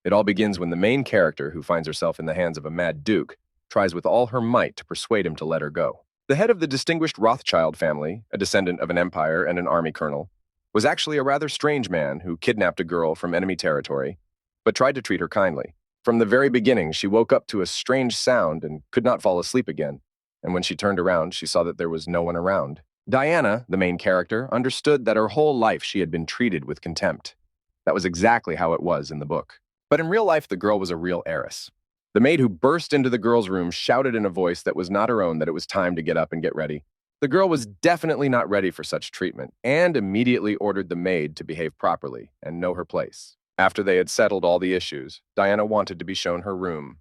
It all begins when the main character, who finds herself in the hands of a mad duke, tries with all her might to persuade him to let her go. The head of the distinguished Rothschild family, a descendant of an empire and an army colonel, was actually a rather strange man who kidnapped a girl from enemy territory, but tried to treat her kindly. From the very beginning, she woke up to a strange sound and could not fall asleep again, and when she turned around, she saw that there was no one around. Diana, the main character, understood that her whole life she had been treated with contempt. That was exactly how it was in the book. But in real life, the girl was a real heiress. The maid who burst into the girl's room shouted in a voice that was not her own that it was time to get up and get ready. The girl was definitely not ready for such treatment and immediately ordered the maid to behave properly and know her place. After they had settled all the issues, Diana wanted to be shown her room.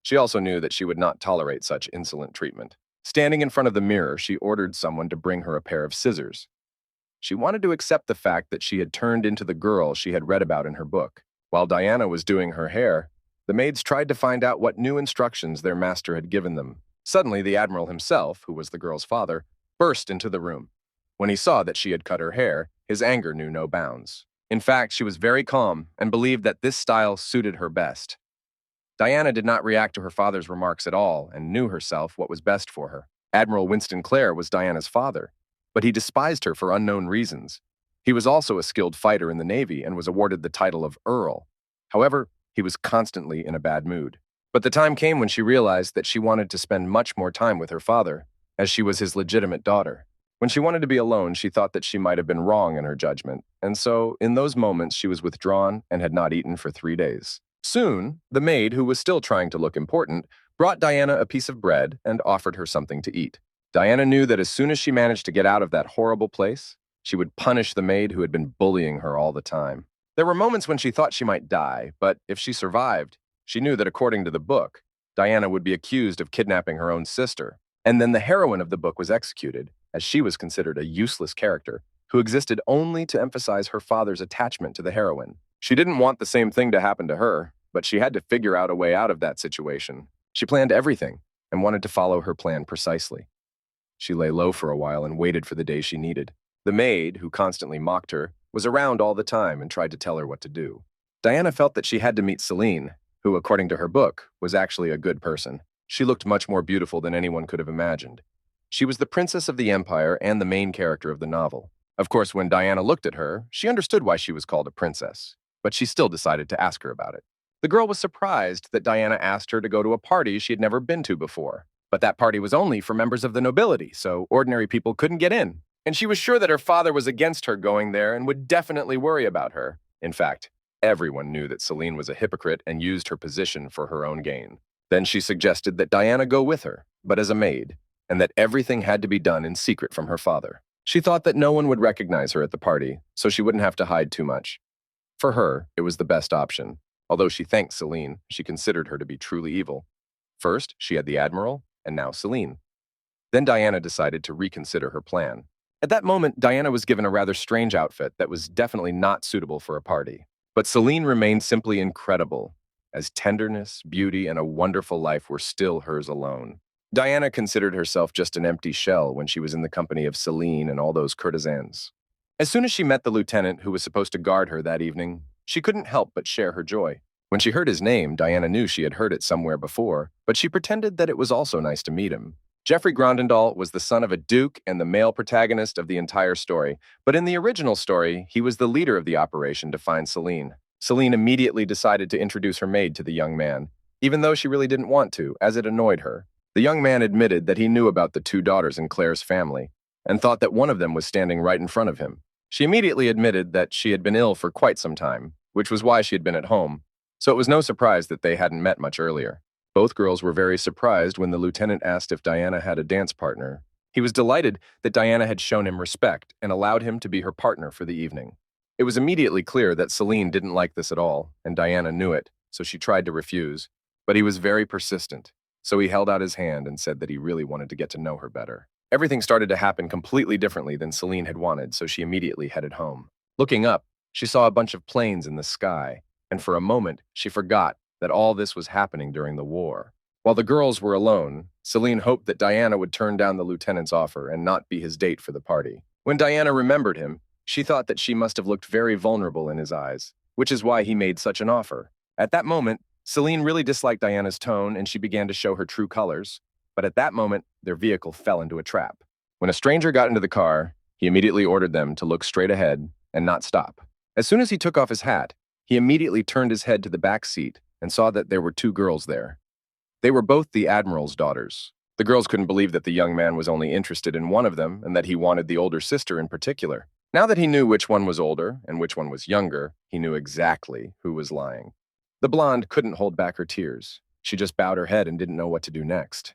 She also knew that she would not tolerate such insolent treatment. Standing in front of the mirror, she ordered someone to bring her a pair of scissors. She wanted to accept the fact that she had turned into the girl she had read about in her book. While Diana was doing her hair, the maids tried to find out what new instructions their master had given them. Suddenly, the admiral himself, who was the girl's father, burst into the room. When he saw that she had cut her hair, his anger knew no bounds. In fact, she was very calm and believed that this style suited her best. Diana did not react to her father's remarks at all and knew herself what was best for her. Admiral Winston Clare was Diana's father, but he despised her for unknown reasons. He was also a skilled fighter in the Navy and was awarded the title of Earl. However, he was constantly in a bad mood. But the time came when she realized that she wanted to spend much more time with her father, as she was his legitimate daughter. When she wanted to be alone, she thought that she might have been wrong in her judgment, and so, in those moments, she was withdrawn and had not eaten for 3 days. Soon, the maid, who was still trying to look important, brought Diana a piece of bread and offered her something to eat. Diana knew that as soon as she managed to get out of that horrible place, she would punish the maid who had been bullying her all the time. There were moments when she thought she might die, but if she survived, she knew that according to the book, Diana would be accused of kidnapping her own sister, and then the heroine of the book was executed, as she was considered a useless character who existed only to emphasize her father's attachment to the heroine. She didn't want the same thing to happen to her, but she had to figure out a way out of that situation. She planned everything and wanted to follow her plan precisely. She lay low for a while and waited for the day she needed. The maid, who constantly mocked her, was around all the time and tried to tell her what to do. Diana felt that she had to meet Celine, who, according to her book, was actually a good person. She looked much more beautiful than anyone could have imagined. She was the princess of the empire and the main character of the novel. Of course, when Diana looked at her, she understood why she was called a princess, but she still decided to ask her about it. The girl was surprised that Diana asked her to go to a party she had never been to before. But that party was only for members of the nobility, so ordinary people couldn't get in. And she was sure that her father was against her going there and would definitely worry about her. In fact, everyone knew that Celine was a hypocrite and used her position for her own gain. Then she suggested that Diana go with her, but as a maid, and that everything had to be done in secret from her father. She thought that no one would recognize her at the party, so she wouldn't have to hide too much. For her, it was the best option. Although she thanked Celine, she considered her to be truly evil. First, she had the admiral, and now Celine. Then Diana decided to reconsider her plan. At that moment, Diana was given a rather strange outfit that was definitely not suitable for a party. But Celine remained simply incredible, as tenderness, beauty, and a wonderful life were still hers alone. Diana considered herself just an empty shell when she was in the company of Celine and all those courtesans. As soon as she met the lieutenant who was supposed to guard her that evening, she couldn't help but share her joy. When she heard his name, Diana knew she had heard it somewhere before, but she pretended that it was also nice to meet him. Geoffrey Grondendal was the son of a duke and the male protagonist of the entire story, but in the original story, he was the leader of the operation to find Celine. Celine immediately decided to introduce her maid to the young man, even though she really didn't want to, as it annoyed her. The young man admitted that he knew about the 2 daughters in Claire's family, and thought that one of them was standing right in front of him. She immediately admitted that she had been ill for quite some time, which was why she had been at home, so it was no surprise that they hadn't met much earlier. Both girls were very surprised when the lieutenant asked if Diana had a dance partner. He was delighted that Diana had shown him respect and allowed him to be her partner for the evening. It was immediately clear that Celine didn't like this at all, and Diana knew it, so she tried to refuse. But he was very persistent, so he held out his hand and said that he really wanted to get to know her better. Everything started to happen completely differently than Celine had wanted, so she immediately headed home. Looking up, she saw a bunch of planes in the sky, and for a moment, she forgot that all this was happening during the war. While the girls were alone, Celine hoped that Diana would turn down the lieutenant's offer and not be his date for the party. When Diana remembered him, she thought that she must have looked very vulnerable in his eyes, which is why he made such an offer. At that moment, Celine really disliked Diana's tone and she began to show her true colors. But at that moment, their vehicle fell into a trap. When a stranger got into the car, he immediately ordered them to look straight ahead and not stop. As soon as he took off his hat, he immediately turned his head to the back seat and saw that there were two girls there. They were both the admiral's daughters. The girls couldn't believe that the young man was only interested in one of them and that he wanted the older sister in particular. Now that he knew which one was older and which one was younger, he knew exactly who was lying. The blonde couldn't hold back her tears. She just bowed her head and didn't know what to do next.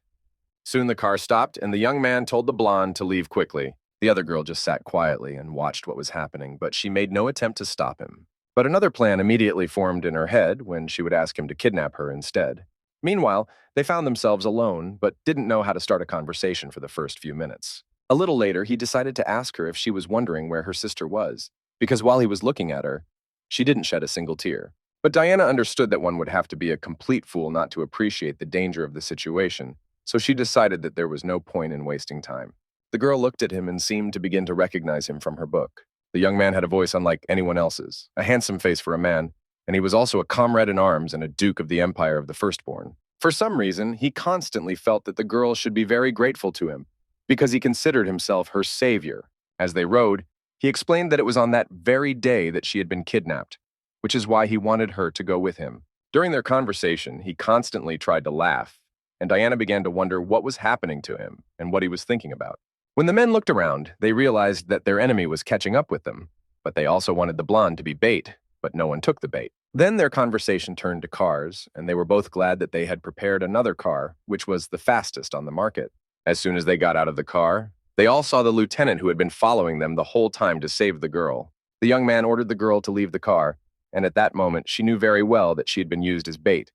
Soon the car stopped, and the young man told the blonde to leave quickly. The other girl just sat quietly and watched what was happening, but she made no attempt to stop him. But another plan immediately formed in her head when she would ask him to kidnap her instead. Meanwhile, they found themselves alone, but didn't know how to start a conversation for the first few minutes. A little later, he decided to ask her if she was wondering where her sister was, because while he was looking at her, she didn't shed a single tear. But Diana understood that one would have to be a complete fool not to appreciate the danger of the situation, so she decided that there was no point in wasting time. The girl looked at him and seemed to begin to recognize him from her book. The young man had a voice unlike anyone else's, a handsome face for a man, and he was also a comrade in arms and a duke of the empire of the firstborn. For some reason, he constantly felt that the girl should be very grateful to him, because he considered himself her savior. As they rode, he explained that it was on that very day that she had been kidnapped, which is why he wanted her to go with him. During their conversation, he constantly tried to laugh, and Diana began to wonder what was happening to him and what he was thinking about. When the men looked around, they realized that their enemy was catching up with them, but they also wanted the blonde to be bait, but no one took the bait. Then their conversation turned to cars, and they were both glad that they had prepared another car, which was the fastest on the market. As soon as they got out of the car, they all saw the lieutenant who had been following them the whole time to save the girl. The young man ordered the girl to leave the car, and at that moment she knew very well that she had been used as bait,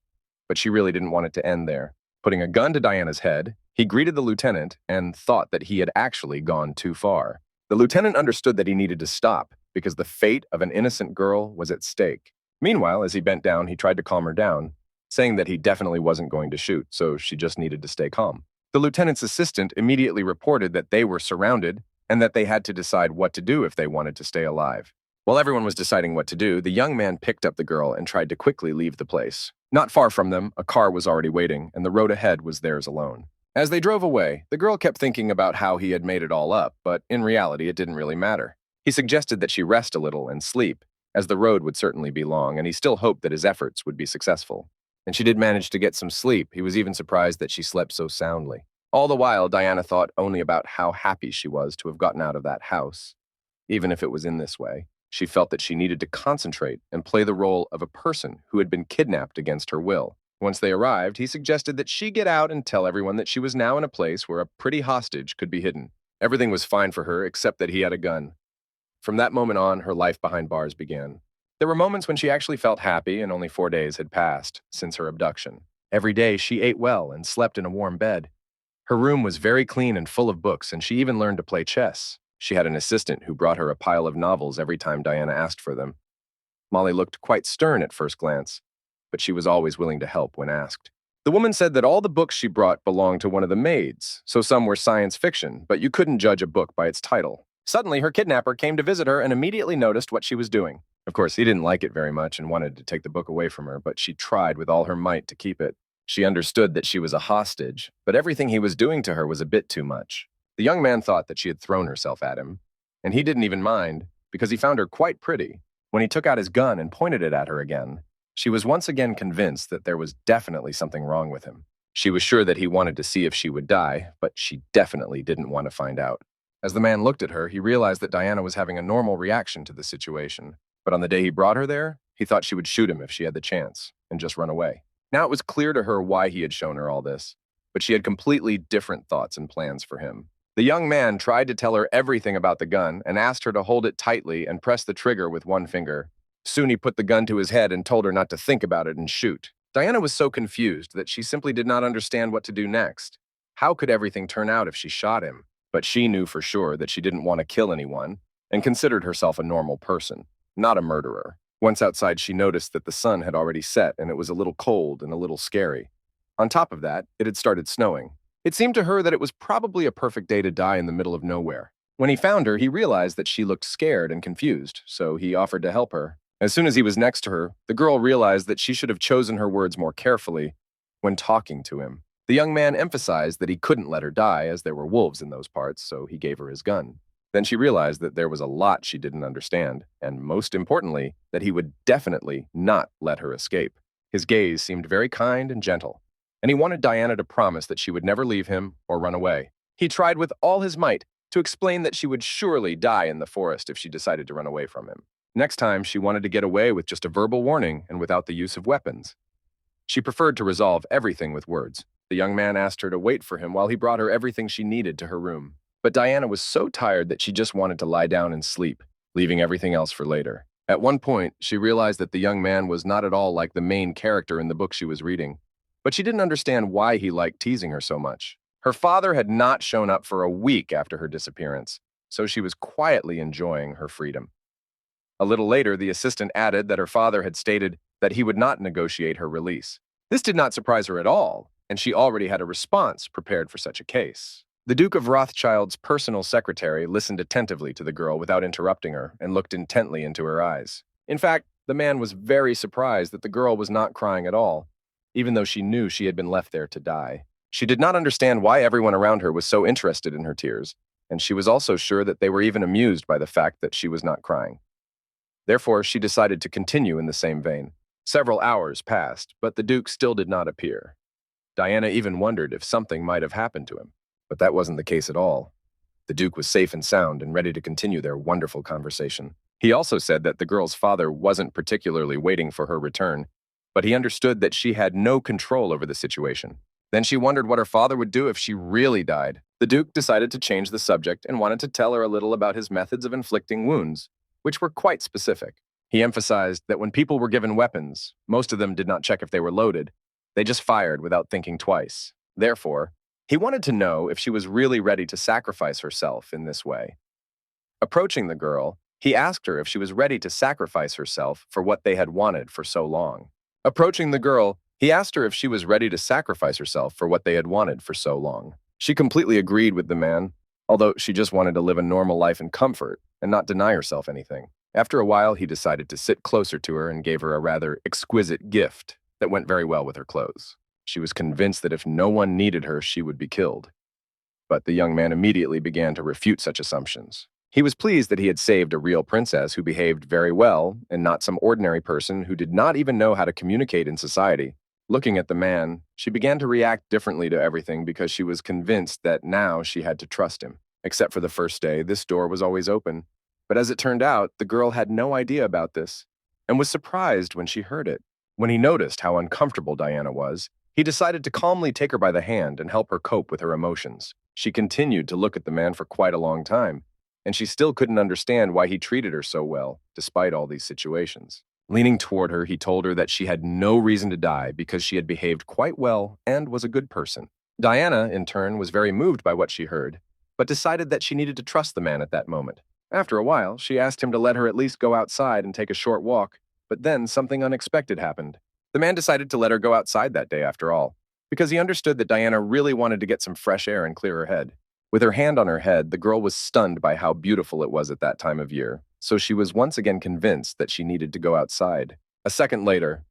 but she really didn't want it to end there. Putting a gun to Diana's head, he greeted the lieutenant and thought that he had actually gone too far. The lieutenant understood that he needed to stop because the fate of an innocent girl was at stake. Meanwhile, as he bent down, he tried to calm her down, saying that he definitely wasn't going to shoot, so she just needed to stay calm. The lieutenant's assistant immediately reported that they were surrounded and that they had to decide what to do if they wanted to stay alive. While everyone was deciding what to do, the young man picked up the girl and tried to quickly leave the place. Not far from them, a car was already waiting, and the road ahead was theirs alone. As they drove away, the girl kept thinking about how he had made it all up, but in reality, it didn't really matter. He suggested that she rest a little and sleep, as the road would certainly be long, and he still hoped that his efforts would be successful. And she did manage to get some sleep. He was even surprised that she slept so soundly. All the while, Diana thought only about how happy she was to have gotten out of that house. Even if it was in this way, she felt that she needed to concentrate and play the role of a person who had been kidnapped against her will. Once they arrived, he suggested that she get out and tell everyone that she was now in a place where a pretty hostage could be hidden. Everything was fine for her except that he had a gun. From that moment on, her life behind bars began. There were moments when she actually felt happy, and only 4 days had passed since her abduction. Every day, she ate well and slept in a warm bed. Her room was very clean and full of books, and she even learned to play chess. She had an assistant who brought her a pile of novels every time Diana asked for them. Molly looked quite stern at first glance, but she was always willing to help when asked. The woman said that all the books she brought belonged to one of the maids, so some were science fiction, but you couldn't judge a book by its title. Suddenly, her kidnapper came to visit her and immediately noticed what she was doing. Of course, he didn't like it very much and wanted to take the book away from her, but she tried with all her might to keep it. She understood that she was a hostage, but everything he was doing to her was a bit too much. The young man thought that she had thrown herself at him, and he didn't even mind, because he found her quite pretty. When he took out his gun and pointed it at her again, she was once again convinced that there was definitely something wrong with him. She was sure that he wanted to see if she would die, but she definitely didn't want to find out. As the man looked at her, he realized that Diana was having a normal reaction to the situation. But on the day he brought her there, he thought she would shoot him if she had the chance, and just run away. Now it was clear to her why he had shown her all this, but she had completely different thoughts and plans for him. The young man tried to tell her everything about the gun and asked her to hold it tightly and press the trigger with one finger. Soon he put the gun to his head and told her not to think about it and shoot. Diana was so confused that she simply did not understand what to do next. How could everything turn out if she shot him? But she knew for sure that she didn't want to kill anyone and considered herself a normal person, not a murderer. Once outside, she noticed that the sun had already set and it was a little cold and a little scary. On top of that, it had started snowing. It seemed to her that it was probably a perfect day to die in the middle of nowhere. When he found her, he realized that she looked scared and confused, so he offered to help her, As soon as he was next to her, the girl realized that she should have chosen her words more carefully when talking to him. The young man emphasized that he couldn't let her die as there were wolves in those parts, so he gave her his gun. Then she realized that there was a lot she didn't understand, and most importantly, that he would definitely not let her escape. His gaze seemed very kind and gentle, and he wanted Diana to promise that she would never leave him or run away. He tried with all his might to explain that she would surely die in the forest if she decided to run away from him. Next time, she wanted to get away with just a verbal warning and without the use of weapons. She preferred to resolve everything with words. The young man asked her to wait for him while he brought her everything she needed to her room. But Diana was so tired that she just wanted to lie down and sleep, leaving everything else for later. At one point, she realized that the young man was not at all like the main character in the book she was reading, but she didn't understand why he liked teasing her so much. Her father had not shown up for a week after her disappearance, so she was quietly enjoying her freedom. A little later, the assistant added that her father had stated that he would not negotiate her release. This did not surprise her at all, and she already had a response prepared for such a case. The Duke of Rothschild's personal secretary listened attentively to the girl without interrupting her and looked intently into her eyes. In fact, the man was very surprised that the girl was not crying at all, even though she knew she had been left there to die. She did not understand why everyone around her was so interested in her tears, and she was also sure that they were even amused by the fact that she was not crying. Therefore, she decided to continue in the same vein. Several hours passed, but the Duke still did not appear. Diana even wondered if something might have happened to him, but that wasn't the case at all. The Duke was safe and sound and ready to continue their wonderful conversation. He also said that the girl's father wasn't particularly waiting for her return, but he understood that she had no control over the situation. Then she wondered what her father would do if she really died. The Duke decided to change the subject and wanted to tell her a little about his methods of inflicting wounds, which were quite specific. He emphasized that when people were given weapons, most of them did not check if they were loaded. They just fired without thinking twice. Therefore, he wanted to know if she was really ready to sacrifice herself in this way. Approaching the girl, he asked her if she was ready to sacrifice herself for what they had wanted for so long. Approaching the girl, he asked her if she was ready to sacrifice herself for what they had wanted for so long. She completely agreed with the man, although she just wanted to live a normal life in comfort and not deny herself anything. After a while, he decided to sit closer to her and gave her a rather exquisite gift that went very well with her clothes. She was convinced that if no one needed her, she would be killed. But the young man immediately began to refute such assumptions. He was pleased that he had saved a real princess who behaved very well and not some ordinary person who did not even know how to communicate in society. Looking at the man, she began to react differently to everything because she was convinced that now she had to trust him. Except for the first day, this door was always open. But as it turned out, the girl had no idea about this and was surprised when she heard it. When he noticed how uncomfortable Diana was, he decided to calmly take her by the hand and help her cope with her emotions. She continued to look at the man for quite a long time, and she still couldn't understand why he treated her so well, despite all these situations. Leaning toward her, he told her that she had no reason to die because she had behaved quite well and was a good person. Diana, in turn, was very moved by what she heard, but decided that she needed to trust the man at that moment. After a while, she asked him to let her at least go outside and take a short walk, but then something unexpected happened. The man decided to let her go outside that day after all, because he understood that Diana really wanted to get some fresh air and clear her head. With her hand on her head, the girl was stunned by how beautiful it was at that time of year, so she was once again convinced that she needed to go outside. A second later,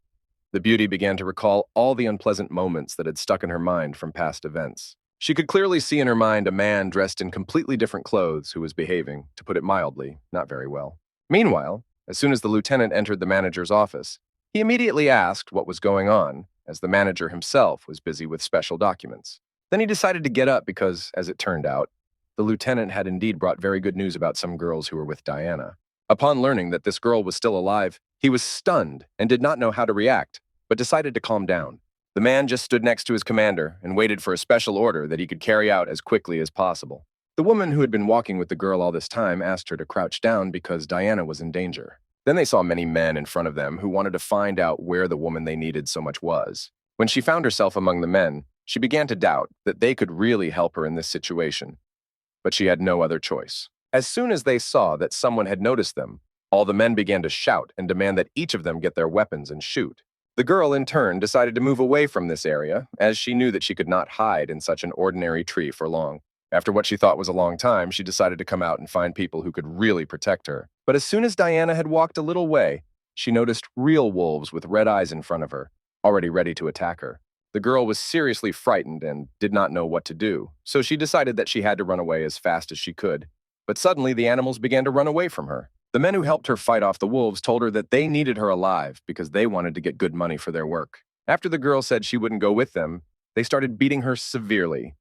the beauty began to recall all the unpleasant moments that had stuck in her mind from past events. She could clearly see in her mind a man dressed in completely different clothes who was behaving, to put it mildly, not very well. Meanwhile, as soon as the lieutenant entered the manager's office, he immediately asked what was going on, as the manager himself was busy with special documents. Then he decided to get up because, as it turned out, the lieutenant had indeed brought very good news about some girls who were with Diana. Upon learning that this girl was still alive, he was stunned and did not know how to react, but decided to calm down. The man just stood next to his commander and waited for a special order that he could carry out as quickly as possible. The woman who had been walking with the girl all this time asked her to crouch down because Diana was in danger. Then they saw many men in front of them who wanted to find out where the woman they needed so much was. When she found herself among the men, she began to doubt that they could really help her in this situation. But she had no other choice. As soon as they saw that someone had noticed them, all the men began to shout and demand that each of them get their weapons and shoot. The girl, in turn, decided to move away from this area, as she knew that she could not hide in such an ordinary tree for long. After what she thought was a long time, she decided to come out and find people who could really protect her. But as soon as Diana had walked a little way, she noticed real wolves with red eyes in front of her, already ready to attack her. The girl was seriously frightened and did not know what to do, so she decided that she had to run away as fast as she could. But suddenly, the animals began to run away from her. The men who helped her fight off the wolves told her that they needed her alive because they wanted to get good money for their work. After the girl said she wouldn't go with them, they started beating her severely.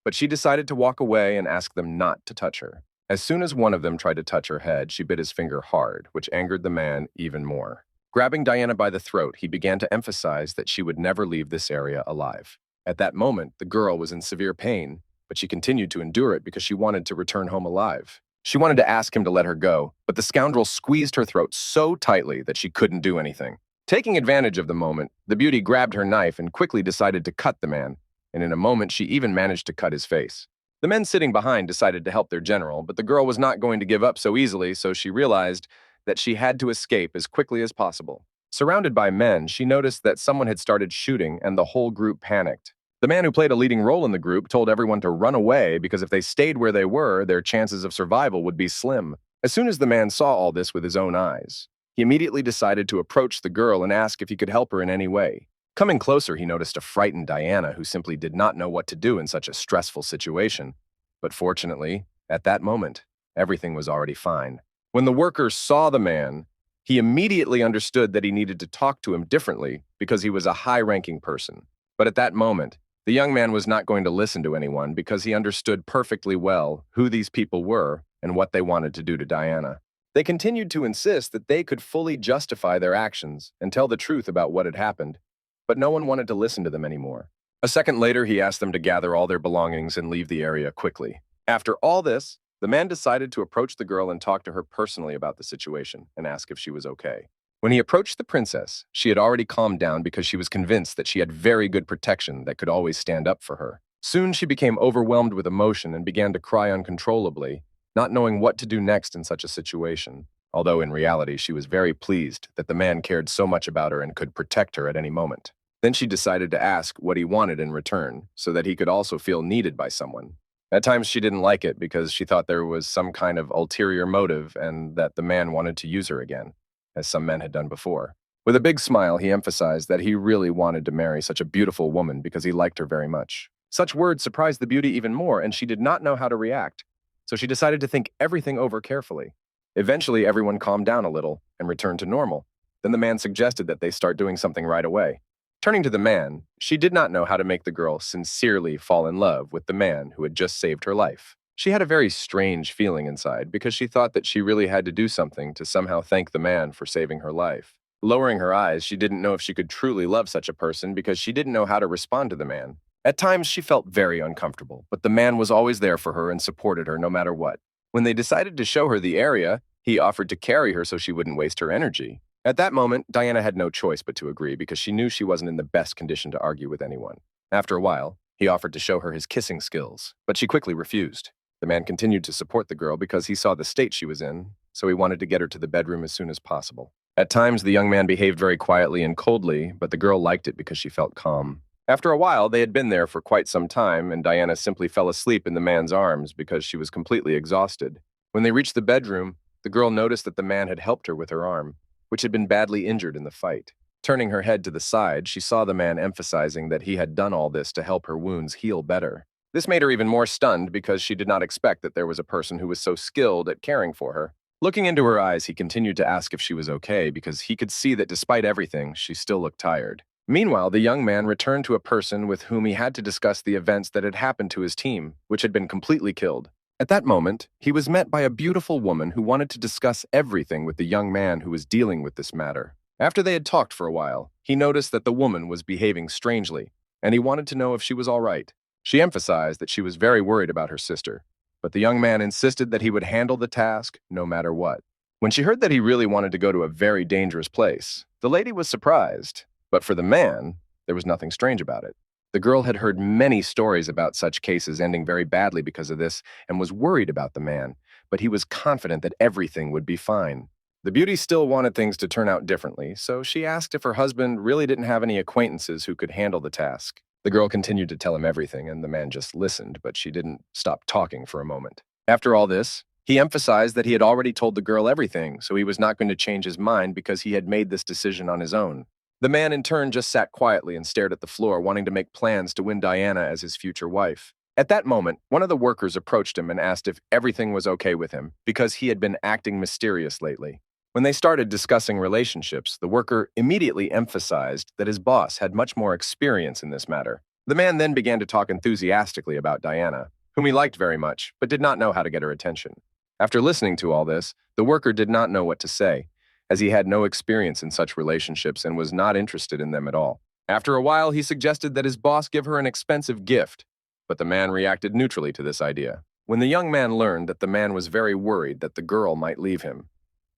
But she decided to walk away and ask them not to touch her. As soon as one of them tried to touch her head, she bit his finger hard, which angered the man even more. Grabbing Diana by the throat, he began to emphasize that she would never leave this area alive. At that moment, the girl was in severe pain, but she continued to endure it because she wanted to return home alive. She wanted to ask him to let her go, but the scoundrel squeezed her throat so tightly that she couldn't do anything. Taking advantage of the moment, the beauty grabbed her knife and quickly decided to cut the man, and in a moment she even managed to cut his face. The men sitting behind decided to help their general, but the girl was not going to give up so easily, so she realized that she had to escape as quickly as possible. Surrounded by men, she noticed that someone had started shooting and the whole group panicked. The man who played a leading role in the group told everyone to run away because if they stayed where they were, their chances of survival would be slim. As soon as the man saw all this with his own eyes, he immediately decided to approach the girl and ask if he could help her in any way. Coming closer, he noticed a frightened Diana who simply did not know what to do in such a stressful situation. But fortunately, at that moment, everything was already fine. When the worker saw the man, he immediately understood that he needed to talk to him differently because he was a high-ranking person. But at that moment, the young man was not going to listen to anyone because he understood perfectly well who these people were and what they wanted to do to Diana. They continued to insist that they could fully justify their actions and tell the truth about what had happened, but no one wanted to listen to them anymore. A second later, he asked them to gather all their belongings and leave the area quickly. After all this, the man decided to approach the girl and talk to her personally about the situation and ask if she was okay. When he approached the princess, she had already calmed down because she was convinced that she had very good protection that could always stand up for her. Soon she became overwhelmed with emotion and began to cry uncontrollably, not knowing what to do next in such a situation, although in reality she was very pleased that the man cared so much about her and could protect her at any moment. Then she decided to ask what he wanted in return so that he could also feel needed by someone. At times she didn't like it because she thought there was some kind of ulterior motive and that the man wanted to use her again, as some men had done before. With a big smile, he emphasized that he really wanted to marry such a beautiful woman because he liked her very much. Such words surprised the beauty even more, and she did not know how to react, so she decided to think everything over carefully. Eventually, everyone calmed down a little and returned to normal. Then the man suggested that they start doing something right away. Turning to the man, she did not know how to make the girl sincerely fall in love with the man who had just saved her life. She had a very strange feeling inside because she thought that she really had to do something to somehow thank the man for saving her life. Lowering her eyes, she didn't know if she could truly love such a person because she didn't know how to respond to the man. At times, she felt very uncomfortable, but the man was always there for her and supported her no matter what. When they decided to show her the area, he offered to carry her so she wouldn't waste her energy. At that moment, Diana had no choice but to agree because she knew she wasn't in the best condition to argue with anyone. After a while, he offered to show her his kissing skills, but she quickly refused. The man continued to support the girl because he saw the state she was in, so he wanted to get her to the bedroom as soon as possible. At times, the young man behaved very quietly and coldly, but the girl liked it because she felt calm. After a while, they had been there for quite some time, and Diana simply fell asleep in the man's arms because she was completely exhausted. When they reached the bedroom, the girl noticed that the man had helped her with her arm, which had been badly injured in the fight. Turning her head to the side, she saw the man emphasizing that he had done all this to help her wounds heal better. This made her even more stunned because she did not expect that there was a person who was so skilled at caring for her. Looking into her eyes, he continued to ask if she was okay because he could see that despite everything, she still looked tired. Meanwhile, the young man returned to a person with whom he had to discuss the events that had happened to his team, which had been completely killed. At that moment, he was met by a beautiful woman who wanted to discuss everything with the young man who was dealing with this matter. After they had talked for a while, he noticed that the woman was behaving strangely, and he wanted to know if she was all right. She emphasized that she was very worried about her sister, but the young man insisted that he would handle the task no matter what. When she heard that he really wanted to go to a very dangerous place, the lady was surprised, but for the man, there was nothing strange about it. The girl had heard many stories about such cases ending very badly because of this and was worried about the man, but he was confident that everything would be fine. The beauty still wanted things to turn out differently, so she asked if her husband really didn't have any acquaintances who could handle the task. The girl continued to tell him everything, and the man just listened, but she didn't stop talking for a moment. After all this, He emphasized that he had already told the girl everything, so he was not going to change his mind because he had made this decision on his own. The man in turn just sat quietly and stared at the floor, wanting to make plans to win Diana as his future wife. At that moment, one of the workers approached him and asked if everything was okay with him, because he had been acting mysterious lately. When they started discussing relationships, the worker immediately emphasized that his boss had much more experience in this matter. The man then began to talk enthusiastically about Diana, whom he liked very much, but did not know how to get her attention. After listening to all this, the worker did not know what to say, as he had no experience in such relationships and was not interested in them at all. After a while, he suggested that his boss give her an expensive gift, but the man reacted neutrally to this idea. When the young man learned that the man was very worried that the girl might leave him,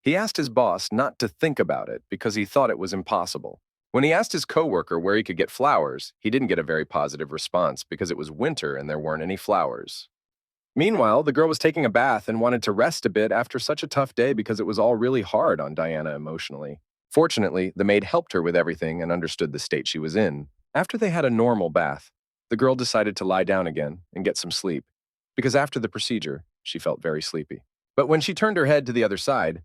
he asked his boss not to think about it because he thought it was impossible. When he asked his coworker where he could get flowers, he didn't get a very positive response because it was winter and there weren't any flowers. Meanwhile, the girl was taking a bath and wanted to rest a bit after such a tough day because it was all really hard on Diana emotionally. Fortunately, the maid helped her with everything and understood the state she was in. After they had a normal bath, the girl decided to lie down again and get some sleep, because after the procedure, she felt very sleepy. But when she turned her head to the other side,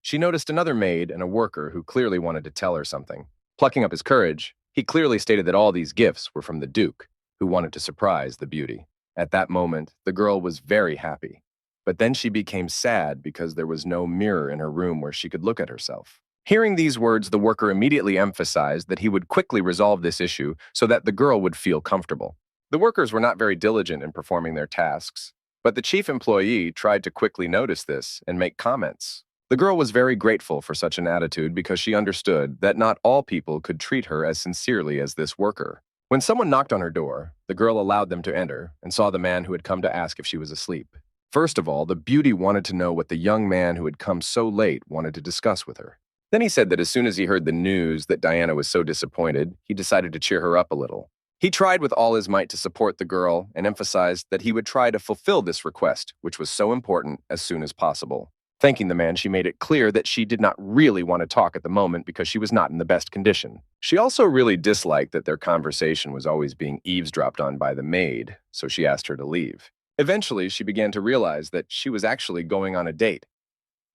she noticed another maid and a worker who clearly wanted to tell her something. Plucking up his courage, he clearly stated that all these gifts were from the Duke, who wanted to surprise the beauty. At that moment, the girl was very happy. But then she became sad because there was no mirror in her room where she could look at herself. Hearing these words, the worker immediately emphasized that he would quickly resolve this issue so that the girl would feel comfortable. The workers were not very diligent in performing their tasks, but the chief employee tried to quickly notice this and make comments. The girl was very grateful for such an attitude because she understood that not all people could treat her as sincerely as this worker. When someone knocked on her door, the girl allowed them to enter and saw the man who had come to ask if she was asleep. First of all, the beauty wanted to know what the young man who had come so late wanted to discuss with her. Then he said that as soon as he heard the news that Diana was so disappointed, he decided to cheer her up a little. He tried with all his might to support the girl and emphasized that he would try to fulfill this request, which was so important, as soon as possible. Thanking the man, she made it clear that she did not really want to talk at the moment because she was not in the best condition. She also really disliked that their conversation was always being eavesdropped on by the maid, so she asked her to leave. Eventually, she began to realize that she was actually going on a date.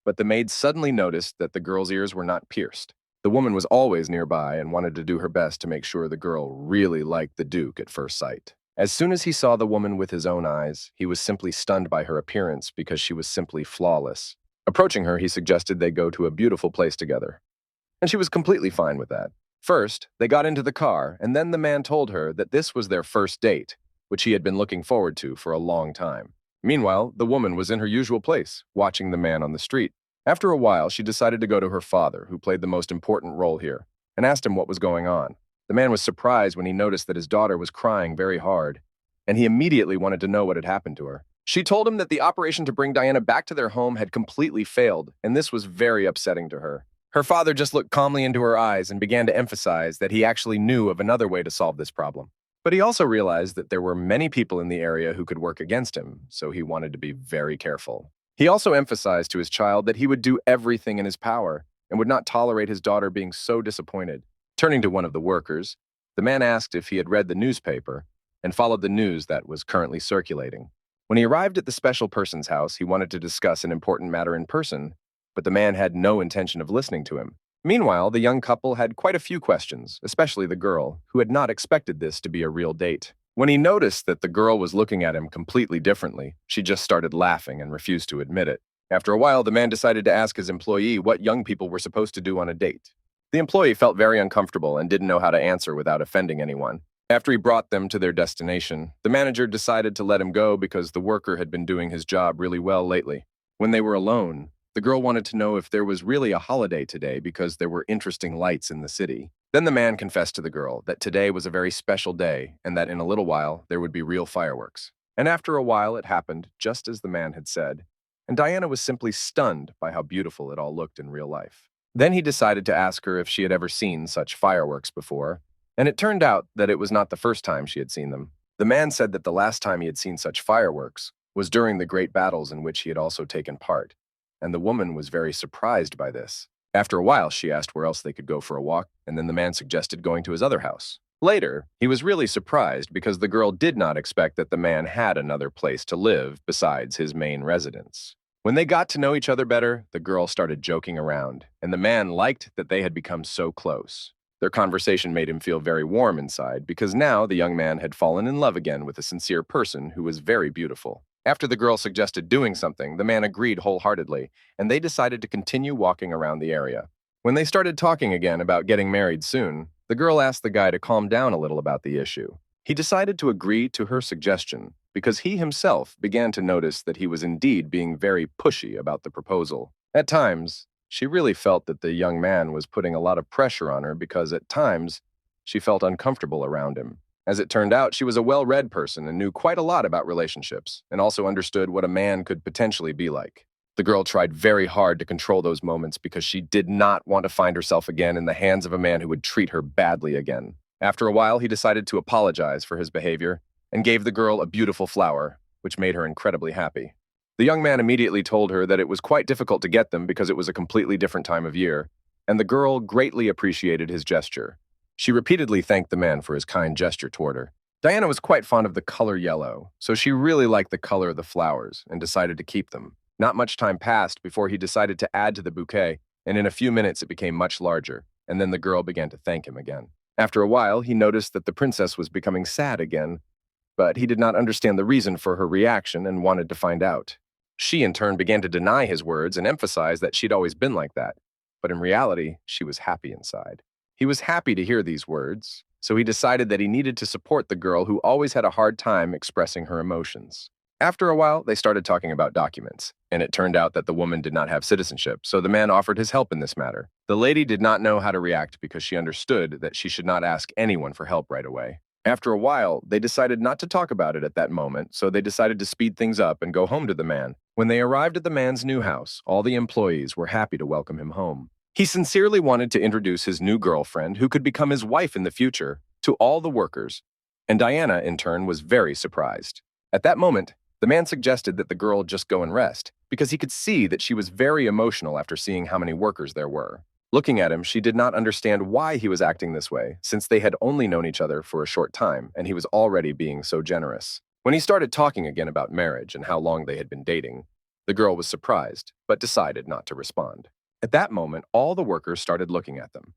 But the maid suddenly noticed that the girl's ears were not pierced. The woman was always nearby and wanted to do her best to make sure the girl really liked the Duke at first sight. As soon as he saw the woman with his own eyes, he was simply stunned by her appearance because she was simply flawless. Approaching her, he suggested they go to a beautiful place together. And she was completely fine with that. First, they got into the car, and then the man told her that this was their first date, which he had been looking forward to for a long time. Meanwhile, the woman was in her usual place, watching the man on the street. After a while, she decided to go to her father, who played the most important role here, and asked him what was going on. The man was surprised when he noticed that his daughter was crying very hard, and he immediately wanted to know what had happened to her. She told him that the operation to bring Diana back to their home had completely failed, and this was very upsetting to her. Her father just looked calmly into her eyes and began to emphasize that he actually knew of another way to solve this problem. But he also realized that there were many people in the area who could work against him, so he wanted to be very careful. He also emphasized to his child that he would do everything in his power and would not tolerate his daughter being so disappointed. Turning to one of the workers, the man asked if he had read the newspaper and followed the news that was currently circulating. When he arrived at the special person's house, he wanted to discuss an important matter in person, but the man had no intention of listening to him. Meanwhile, the young couple had quite a few questions, especially the girl, who had not expected this to be a real date. When he noticed that the girl was looking at him completely differently, she just started laughing and refused to admit it. After a while, the man decided to ask his employee what young people were supposed to do on a date. The employee felt very uncomfortable and didn't know how to answer without offending anyone. After he brought them to their destination, the manager decided to let him go because the worker had been doing his job really well lately. When they were alone, the girl wanted to know if there was really a holiday today because there were interesting lights in the city. Then the man confessed to the girl that today was a very special day and that in a little while there would be real fireworks. And after a while it happened just as the man had said, and Diana was simply stunned by how beautiful it all looked in real life. Then he decided to ask her if she had ever seen such fireworks before, and it turned out that it was not the first time she had seen them. The man said that the last time he had seen such fireworks was during the great battles in which he had also taken part, and the woman was very surprised by this. After a while, she asked where else they could go for a walk, and then the man suggested going to his other house. Later, he was really surprised because the girl did not expect that the man had another place to live besides his main residence. When they got to know each other better, the girl started joking around, and the man liked that they had become so close. Their conversation made him feel very warm inside because now the young man had fallen in love again with a sincere person who was very beautiful. After the girl suggested doing something, the man agreed wholeheartedly, and they decided to continue walking around the area. When they started talking again about getting married soon, the girl asked the guy to calm down a little about the issue. He decided to agree to her suggestion because he himself began to notice that he was indeed being very pushy about the proposal. At times, she really felt that the young man was putting a lot of pressure on her because at times she felt uncomfortable around him. As it turned out, she was a well-read person and knew quite a lot about relationships and also understood what a man could potentially be like. The girl tried very hard to control those moments because she did not want to find herself again in the hands of a man who would treat her badly again. After a while, he decided to apologize for his behavior and gave the girl a beautiful flower, which made her incredibly happy. The young man immediately told her that it was quite difficult to get them because it was a completely different time of year, and the girl greatly appreciated his gesture. She repeatedly thanked the man for his kind gesture toward her. Diana was quite fond of the color yellow, so she really liked the color of the flowers and decided to keep them. Not much time passed before he decided to add to the bouquet, and in a few minutes it became much larger, and then the girl began to thank him again. After a while, he noticed that the princess was becoming sad again, but he did not understand the reason for her reaction and wanted to find out. She, in turn, began to deny his words and emphasize that she'd always been like that, but in reality, she was happy inside. He was happy to hear these words, so he decided that he needed to support the girl who always had a hard time expressing her emotions. After a while, they started talking about documents, and it turned out that the woman did not have citizenship, so the man offered his help in this matter. The lady did not know how to react because she understood that she should not ask anyone for help right away. After a while, they decided not to talk about it at that moment, so they decided to speed things up and go home to the man. When they arrived at the man's new house, all the employees were happy to welcome him home. He sincerely wanted to introduce his new girlfriend, who could become his wife in the future, to all the workers, and Diana, in turn, was very surprised. At that moment, the man suggested that the girl just go and rest, because he could see that she was very emotional after seeing how many workers there were. Looking at him, she did not understand why he was acting this way, since they had only known each other for a short time, and he was already being so generous. When he started talking again about marriage and how long they had been dating, the girl was surprised, but decided not to respond. At that moment, all the workers started looking at them.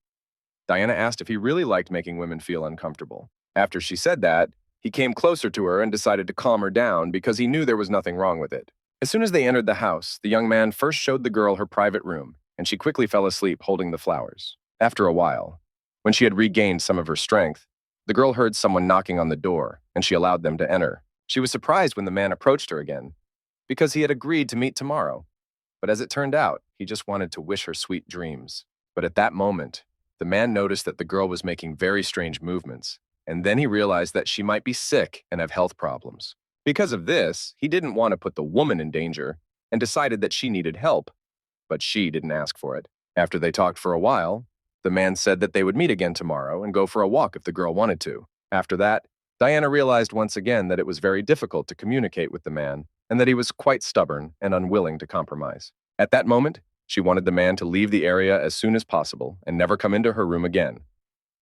Diana asked if he really liked making women feel uncomfortable. After she said that, he came closer to her and decided to calm her down because he knew there was nothing wrong with it. As soon as they entered the house, the young man first showed the girl her private room, and she quickly fell asleep holding the flowers. After a while, when she had regained some of her strength, the girl heard someone knocking on the door, and she allowed them to enter. She was surprised when the man approached her again, because he had agreed to meet tomorrow. But as it turned out, he just wanted to wish her sweet dreams. But at that moment, the man noticed that the girl was making very strange movements, and then he realized that she might be sick and have health problems. Because of this, he didn't want to put the woman in danger and decided that she needed help, but she didn't ask for it. After they talked for a while, the man said that they would meet again tomorrow and go for a walk if the girl wanted to. After that, Diana realized once again that it was very difficult to communicate with the man and that he was quite stubborn and unwilling to compromise. At that moment, she wanted the man to leave the area as soon as possible and never come into her room again,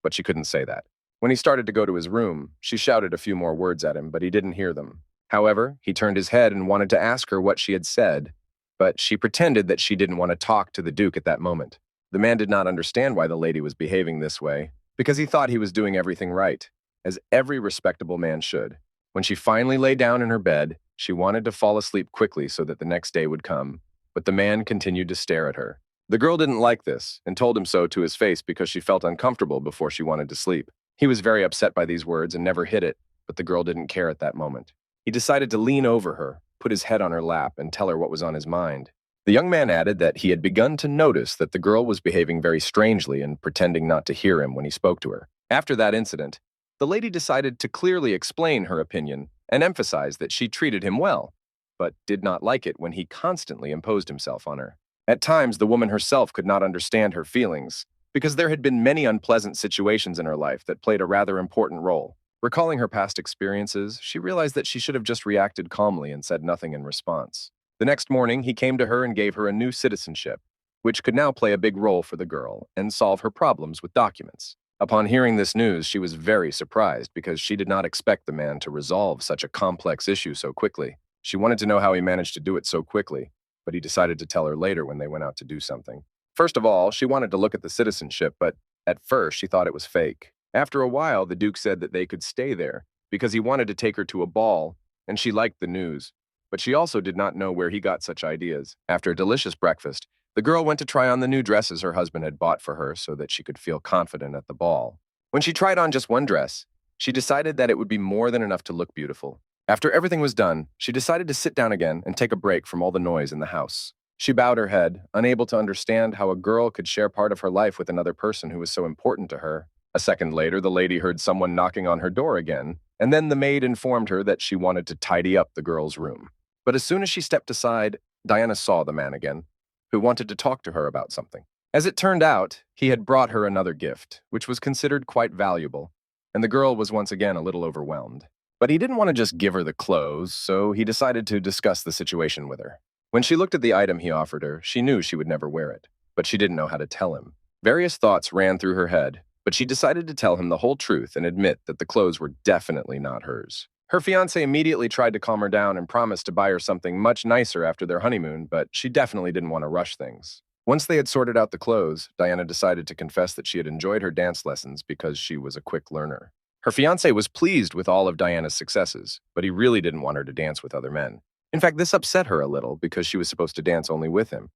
but she couldn't say that. When he started to go to his room, she shouted a few more words at him, but he didn't hear them. However, he turned his head and wanted to ask her what she had said, but she pretended that she didn't want to talk to the Duke at that moment. The man did not understand why the lady was behaving this way, because he thought he was doing everything right, as every respectable man should. When she finally lay down in her bed, she wanted to fall asleep quickly so that the next day would come, but the man continued to stare at her. The girl didn't like this and told him so to his face because she felt uncomfortable before she wanted to sleep. He was very upset by these words and never hid it, but the girl didn't care at that moment. He decided to lean over her, put his head on her lap, and tell her what was on his mind. The young man added that he had begun to notice that the girl was behaving very strangely and pretending not to hear him when he spoke to her. After that incident, the lady decided to clearly explain her opinion and emphasize that she treated him well, but did not like it when he constantly imposed himself on her. At times, the woman herself could not understand her feelings, because there had been many unpleasant situations in her life that played a rather important role. Recalling her past experiences, she realized that she should have just reacted calmly and said nothing in response. The next morning, he came to her and gave her a new citizenship, which could now play a big role for the girl and solve her problems with documents. Upon hearing this news, she was very surprised because she did not expect the man to resolve such a complex issue so quickly. She wanted to know how he managed to do it so quickly, but he decided to tell her later when they went out to do something. First of all, she wanted to look at the citizenship, but at first she thought it was fake. After a while, the Duke said that they could stay there because he wanted to take her to a ball, and she liked the news. But she also did not know where he got such ideas. After a delicious breakfast, the girl went to try on the new dresses her husband had bought for her so that she could feel confident at the ball. When she tried on just one dress, she decided that it would be more than enough to look beautiful. After everything was done, she decided to sit down again and take a break from all the noise in the house. She bowed her head, unable to understand how a girl could share part of her life with another person who was so important to her. A second later, the lady heard someone knocking on her door again, and then the maid informed her that she wanted to tidy up the girl's room. But as soon as she stepped aside, Diana saw the man again, who wanted to talk to her about something. As it turned out, he had brought her another gift, which was considered quite valuable, and the girl was once again a little overwhelmed. But he didn't want to just give her the clothes, so he decided to discuss the situation with her. When she looked at the item he offered her, she knew she would never wear it, but she didn't know how to tell him. Various thoughts ran through her head, but she decided to tell him the whole truth and admit that the clothes were definitely not hers. Her fiancé immediately tried to calm her down and promised to buy her something much nicer after their honeymoon, but she definitely didn't want to rush things. Once they had sorted out the clothes, Diana decided to confess that she had enjoyed her dance lessons because she was a quick learner. Her fiancé was pleased with all of Diana's successes, but he really didn't want her to dance with other men. In fact, this upset her a little because she was supposed to dance only with him.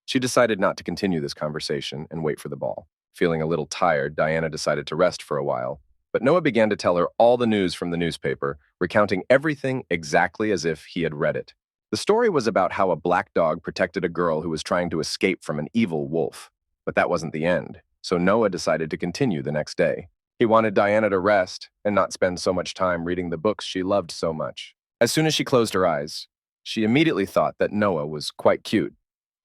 She decided not to continue this conversation and wait for the ball. Feeling a little tired, Diana decided to rest for a while, but Noah began to tell her all the news from the newspaper, recounting everything exactly as if he had read it. The story was about how a black dog protected a girl who was trying to escape from an evil wolf. But that wasn't the end, so Noah decided to continue the next day. He wanted Diana to rest and not spend so much time reading the books she loved so much. As soon as she closed her eyes, she immediately thought that Noah was quite cute.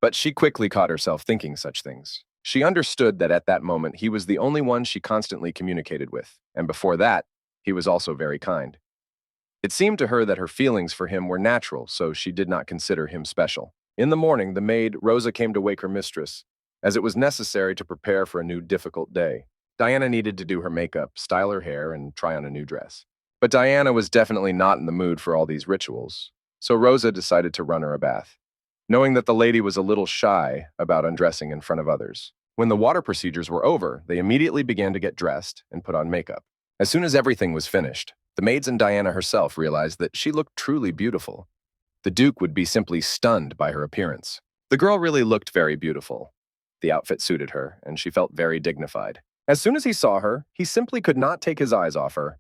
But she quickly caught herself thinking such things. She understood that at that moment he was the only one she constantly communicated with, and before that, he was also very kind. It seemed to her that her feelings for him were natural, so she did not consider him special. In the morning, the maid, Rosa, came to wake her mistress, as it was necessary to prepare for a new difficult day. Diana needed to do her makeup, style her hair, and try on a new dress. But Diana was definitely not in the mood for all these rituals, so Rosa decided to run her a bath, knowing that the lady was a little shy about undressing in front of others. When the water procedures were over, they immediately began to get dressed and put on makeup. As soon as everything was finished, the maids and Diana herself realized that she looked truly beautiful. The Duke would be simply stunned by her appearance. The girl really looked very beautiful. The outfit suited her, and she felt very dignified. As soon as he saw her, he simply could not take his eyes off her,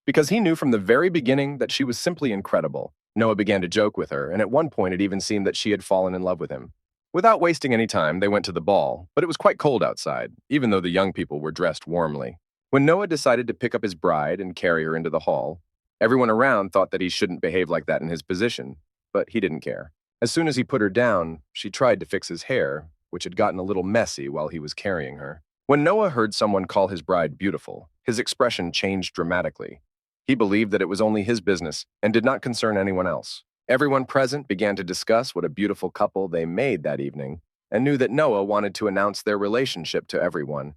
because he knew from the very beginning that she was simply incredible. Noah began to joke with her, and at one point it even seemed that she had fallen in love with him. Without wasting any time, they went to the ball, but it was quite cold outside, even though the young people were dressed warmly. When Noah decided to pick up his bride and carry her into the hall, everyone around thought that he shouldn't behave like that in his position, but he didn't care. As soon as he put her down, she tried to fix his hair, which had gotten a little messy while he was carrying her. When Noah heard someone call his bride beautiful, his expression changed dramatically. He believed that it was only his business and did not concern anyone else. Everyone present began to discuss what a beautiful couple they made that evening and knew that Noah wanted to announce their relationship to everyone.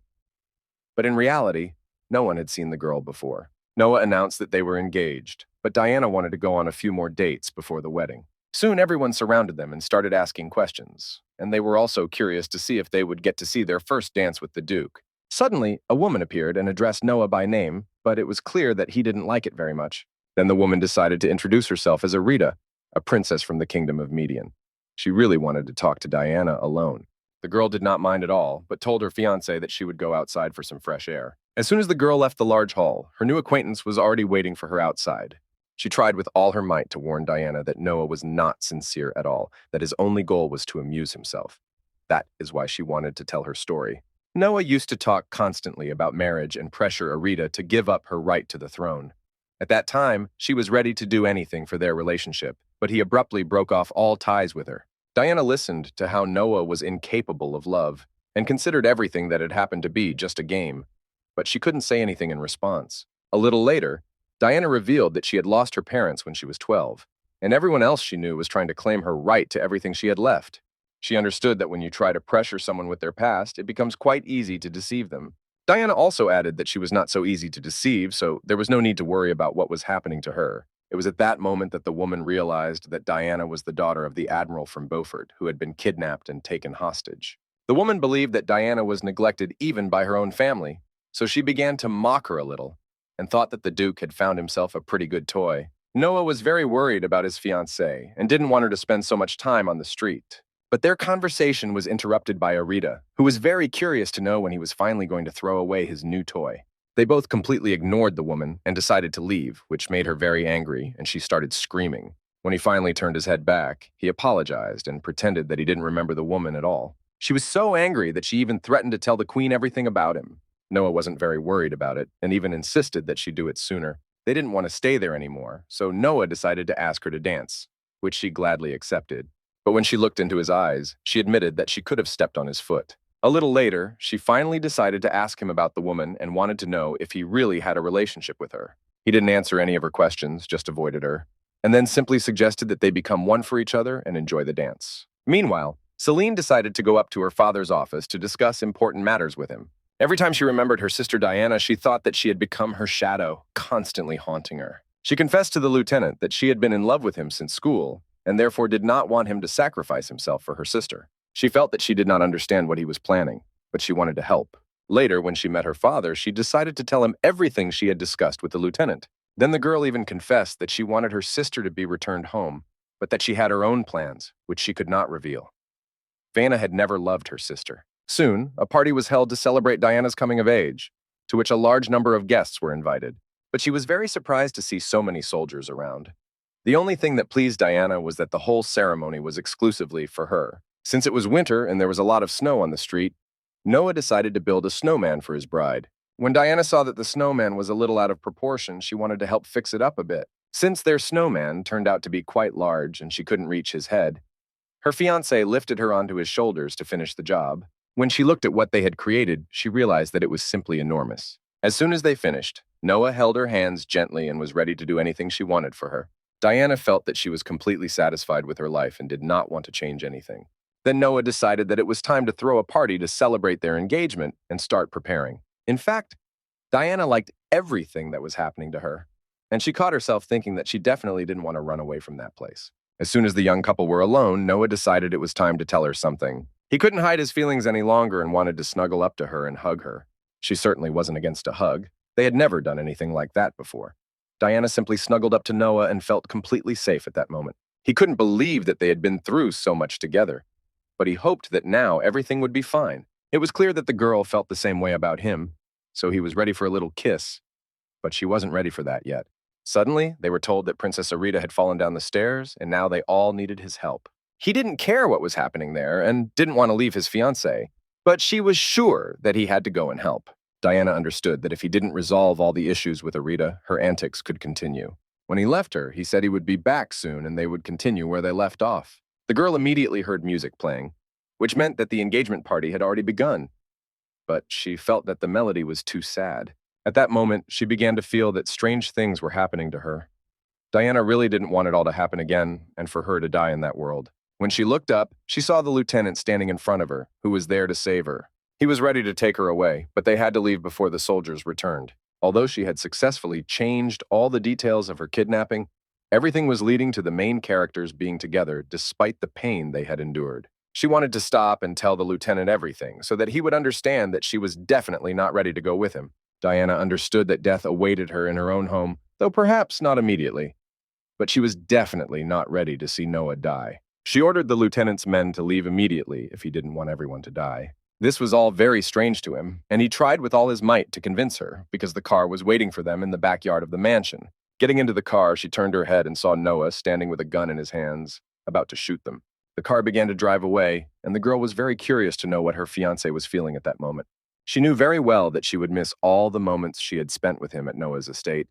But in reality, no one had seen the girl before. Noah announced that they were engaged, but Diana wanted to go on a few more dates before the wedding. Soon everyone surrounded them and started asking questions, and they were also curious to see if they would get to see their first dance with the Duke. Suddenly, a woman appeared and addressed Noah by name, but it was clear that he didn't like it very much. Then the woman decided to introduce herself as Arita, a princess from the kingdom of Median. She really wanted to talk to Diana alone. The girl did not mind at all, but told her fiancé that she would go outside for some fresh air. As soon as the girl left the large hall, her new acquaintance was already waiting for her outside. She tried with all her might to warn Diana that Noah was not sincere at all, that his only goal was to amuse himself. That is why she wanted to tell her story. Noah used to talk constantly about marriage and pressure Arita to give up her right to the throne. At that time, she was ready to do anything for their relationship, but he abruptly broke off all ties with her. Diana listened to how Noah was incapable of love and considered everything that had happened to be just a game, but she couldn't say anything in response. A little later, Diana revealed that she had lost her parents when she was 12, and everyone else she knew was trying to claim her right to everything she had left. She understood that when you try to pressure someone with their past, it becomes quite easy to deceive them. Diana also added that she was not so easy to deceive, so there was no need to worry about what was happening to her. It was at that moment that the woman realized that Diana was the daughter of the admiral from Beaufort, who had been kidnapped and taken hostage. The woman believed that Diana was neglected even by her own family, so she began to mock her a little and thought that the Duke had found himself a pretty good toy. Noah was very worried about his fiancée and didn't want her to spend so much time on the street. But their conversation was interrupted by Arita, who was very curious to know when he was finally going to throw away his new toy. They both completely ignored the woman and decided to leave, which made her very angry, and she started screaming. When he finally turned his head back, he apologized and pretended that he didn't remember the woman at all. She was so angry that she even threatened to tell the queen everything about him. Noah wasn't very worried about it and even insisted that she do it sooner. They didn't want to stay there anymore, so Noah decided to ask her to dance, which she gladly accepted. But when she looked into his eyes, she admitted that she could have stepped on his foot. A little later, she finally decided to ask him about the woman and wanted to know if he really had a relationship with her. He didn't answer any of her questions, just avoided her, and then simply suggested that they become one for each other and enjoy the dance. Meanwhile, Celine decided to go up to her father's office to discuss important matters with him. Every time she remembered her sister Diana, she thought that she had become her shadow, constantly haunting her. She confessed to the lieutenant that she had been in love with him since school, and therefore did not want him to sacrifice himself for her sister. She felt that she did not understand what he was planning, but she wanted to help. Later, when she met her father, she decided to tell him everything she had discussed with the lieutenant. Then the girl even confessed that she wanted her sister to be returned home, but that she had her own plans, which she could not reveal. Vanna had never loved her sister. Soon, a party was held to celebrate Diana's coming of age, to which a large number of guests were invited, but she was very surprised to see so many soldiers around. The only thing that pleased Diana was that the whole ceremony was exclusively for her. Since it was winter and there was a lot of snow on the street, Noah decided to build a snowman for his bride. When Diana saw that the snowman was a little out of proportion, she wanted to help fix it up a bit. Since their snowman turned out to be quite large and she couldn't reach his head, her fiancé lifted her onto his shoulders to finish the job. When she looked at what they had created, she realized that it was simply enormous. As soon as they finished, Noah held her hands gently and was ready to do anything she wanted for her. Diana felt that she was completely satisfied with her life and did not want to change anything. Then Noah decided that it was time to throw a party to celebrate their engagement and start preparing. In fact, Diana liked everything that was happening to her, and she caught herself thinking that she definitely didn't want to run away from that place. As soon as the young couple were alone, Noah decided it was time to tell her something. He couldn't hide his feelings any longer and wanted to snuggle up to her and hug her. She certainly wasn't against a hug. They had never done anything like that before. Diana simply snuggled up to Noah and felt completely safe at that moment. He couldn't believe that they had been through so much together, but he hoped that now everything would be fine. It was clear that the girl felt the same way about him, so he was ready for a little kiss, but she wasn't ready for that yet. Suddenly, they were told that Princess Arita had fallen down the stairs, and now they all needed his help. He didn't care what was happening there and didn't want to leave his fiancée, but she was sure that he had to go and help. Diana understood that if he didn't resolve all the issues with Arita, her antics could continue. When he left her, he said he would be back soon and they would continue where they left off. The girl immediately heard music playing, which meant that the engagement party had already begun. But she felt that the melody was too sad. At that moment, she began to feel that strange things were happening to her. Diana really didn't want it all to happen again and for her to die in that world. When she looked up, she saw the lieutenant standing in front of her, who was there to save her. He was ready to take her away, but they had to leave before the soldiers returned. Although she had successfully changed all the details of her kidnapping, everything was leading to the main characters being together despite the pain they had endured. She wanted to stop and tell the lieutenant everything so that he would understand that she was definitely not ready to go with him. Diana understood that death awaited her in her own home, though perhaps not immediately. But she was definitely not ready to see Noah die. She ordered the lieutenant's men to leave immediately if he didn't want everyone to die. This was all very strange to him, and he tried with all his might to convince her because the car was waiting for them in the backyard of the mansion. Getting into the car, she turned her head and saw Noah standing with a gun in his hands, about to shoot them. The car began to drive away, and the girl was very curious to know what her fiancé was feeling at that moment. She knew very well that she would miss all the moments she had spent with him at Noah's estate.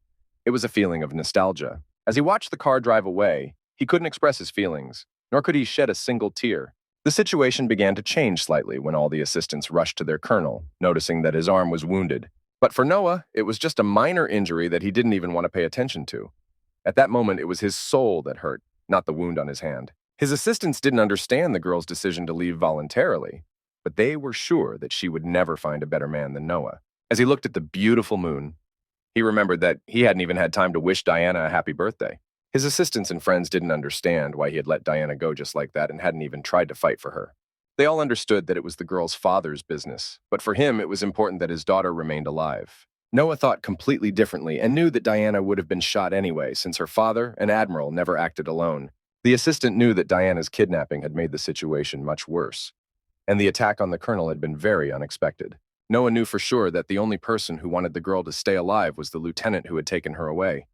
It was a feeling of nostalgia. As he watched the car drive away, he couldn't express his feelings, nor could he shed a single tear. The situation began to change slightly when all the assistants rushed to their colonel, noticing that his arm was wounded. But for Noah, it was just a minor injury that he didn't even want to pay attention to. At that moment, it was his soul that hurt, not the wound on his hand. His assistants didn't understand the girl's decision to leave voluntarily, but they were sure that she would never find a better man than Noah. As he looked at the beautiful moon, he remembered that he hadn't even had time to wish Diana a happy birthday. His assistants and friends didn't understand why he had let Diana go just like that and hadn't even tried to fight for her. They all understood that it was the girl's father's business, but for him it was important that his daughter remained alive. Noah thought completely differently and knew that Diana would have been shot anyway, since her father, an admiral, never acted alone. The assistant knew that Diana's kidnapping had made the situation much worse, and the attack on the colonel had been very unexpected. Noah knew for sure that the only person who wanted the girl to stay alive was the lieutenant who had taken her away.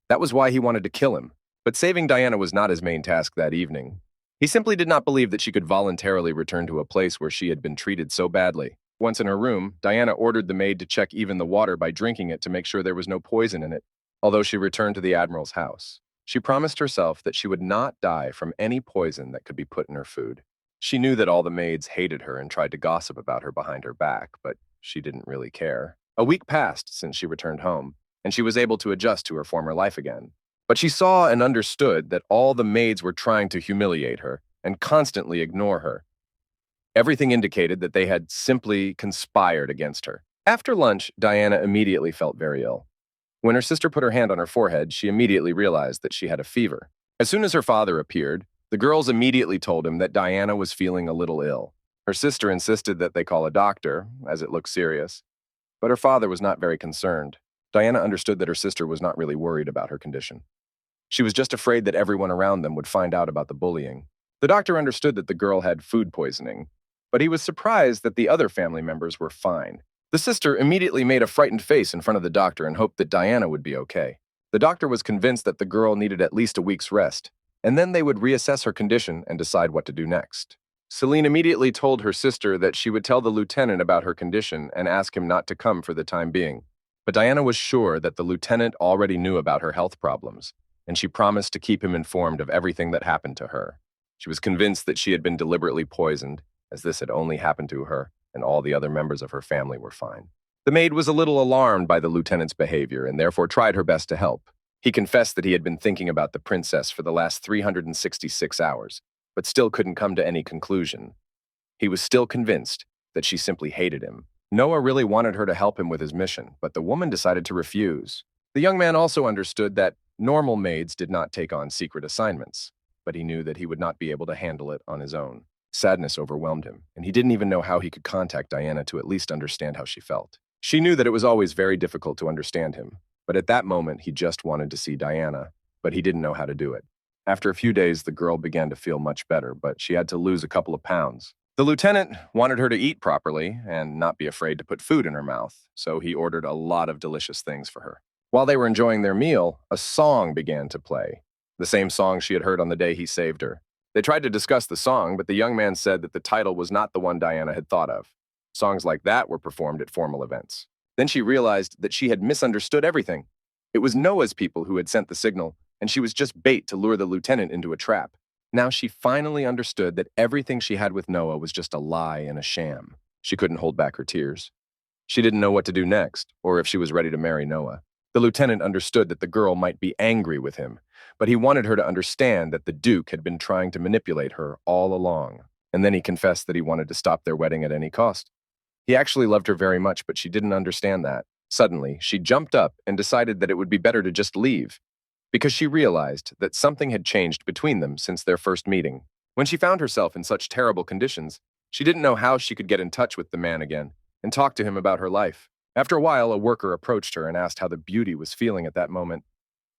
That was why he wanted to kill him. But saving Diana was not his main task that evening. He simply did not believe that she could voluntarily return to a place where she had been treated so badly. Once in her room, Diana ordered the maid to check even the water by drinking it to make sure there was no poison in it, although she returned to the admiral's house. She promised herself that she would not die from any poison that could be put in her food. She knew that all the maids hated her and tried to gossip about her behind her back, but she didn't really care. A week passed since she returned home, and she was able to adjust to her former life again. But she saw and understood that all the maids were trying to humiliate her and constantly ignore her. Everything indicated that they had simply conspired against her. After lunch, Diana immediately felt very ill. When her sister put her hand on her forehead, she immediately realized that she had a fever. As soon as her father appeared, the girls immediately told him that Diana was feeling a little ill. Her sister insisted that they call a doctor, as it looked serious, but her father was not very concerned. Diana understood that her sister was not really worried about her condition. She was just afraid that everyone around them would find out about the bullying. The doctor understood that the girl had food poisoning, but he was surprised that the other family members were fine. The sister immediately made a frightened face in front of the doctor and hoped that Diana would be okay. The doctor was convinced that the girl needed at least a week's rest, and then they would reassess her condition and decide what to do next. Celine immediately told her sister that she would tell the lieutenant about her condition and ask him not to come for the time being. But Diana was sure that the lieutenant already knew about her health problems, and she promised to keep him informed of everything that happened to her. She was convinced that she had been deliberately poisoned, as this had only happened to her, and all the other members of her family were fine. The maid was a little alarmed by the lieutenant's behavior and therefore tried her best to help. He confessed that he had been thinking about the princess for the last 366 hours, but still couldn't come to any conclusion. He was still convinced that she simply hated him. Noah really wanted her to help him with his mission, but the woman decided to refuse. The young man also understood that normal maids did not take on secret assignments, but he knew that he would not be able to handle it on his own. Sadness overwhelmed him, and he didn't even know how he could contact Diana to at least understand how she felt. She knew that it was always very difficult to understand him, but at that moment he just wanted to see Diana, but he didn't know how to do it. After a few days, the girl began to feel much better, but she had to lose a couple of pounds. The lieutenant wanted her to eat properly and not be afraid to put food in her mouth, so he ordered a lot of delicious things for her. While they were enjoying their meal, a song began to play, the same song she had heard on the day he saved her. They tried to discuss the song, but the young man said that the title was not the one Diana had thought of. Songs like that were performed at formal events. Then she realized that she had misunderstood everything. It was Noah's people who had sent the signal, and she was just bait to lure the lieutenant into a trap. Now she finally understood that everything she had with Noah was just a lie and a sham. She couldn't hold back her tears. She didn't know what to do next, or if she was ready to marry Noah. The lieutenant understood that the girl might be angry with him, but he wanted her to understand that the Duke had been trying to manipulate her all along. And then he confessed that he wanted to stop their wedding at any cost. He actually loved her very much, but she didn't understand that. Suddenly, she jumped up and decided that it would be better to just leave, because she realized that something had changed between them since their first meeting. When she found herself in such terrible conditions, she didn't know how she could get in touch with the man again and talk to him about her life. After a while, a worker approached her and asked how the beauty was feeling at that moment.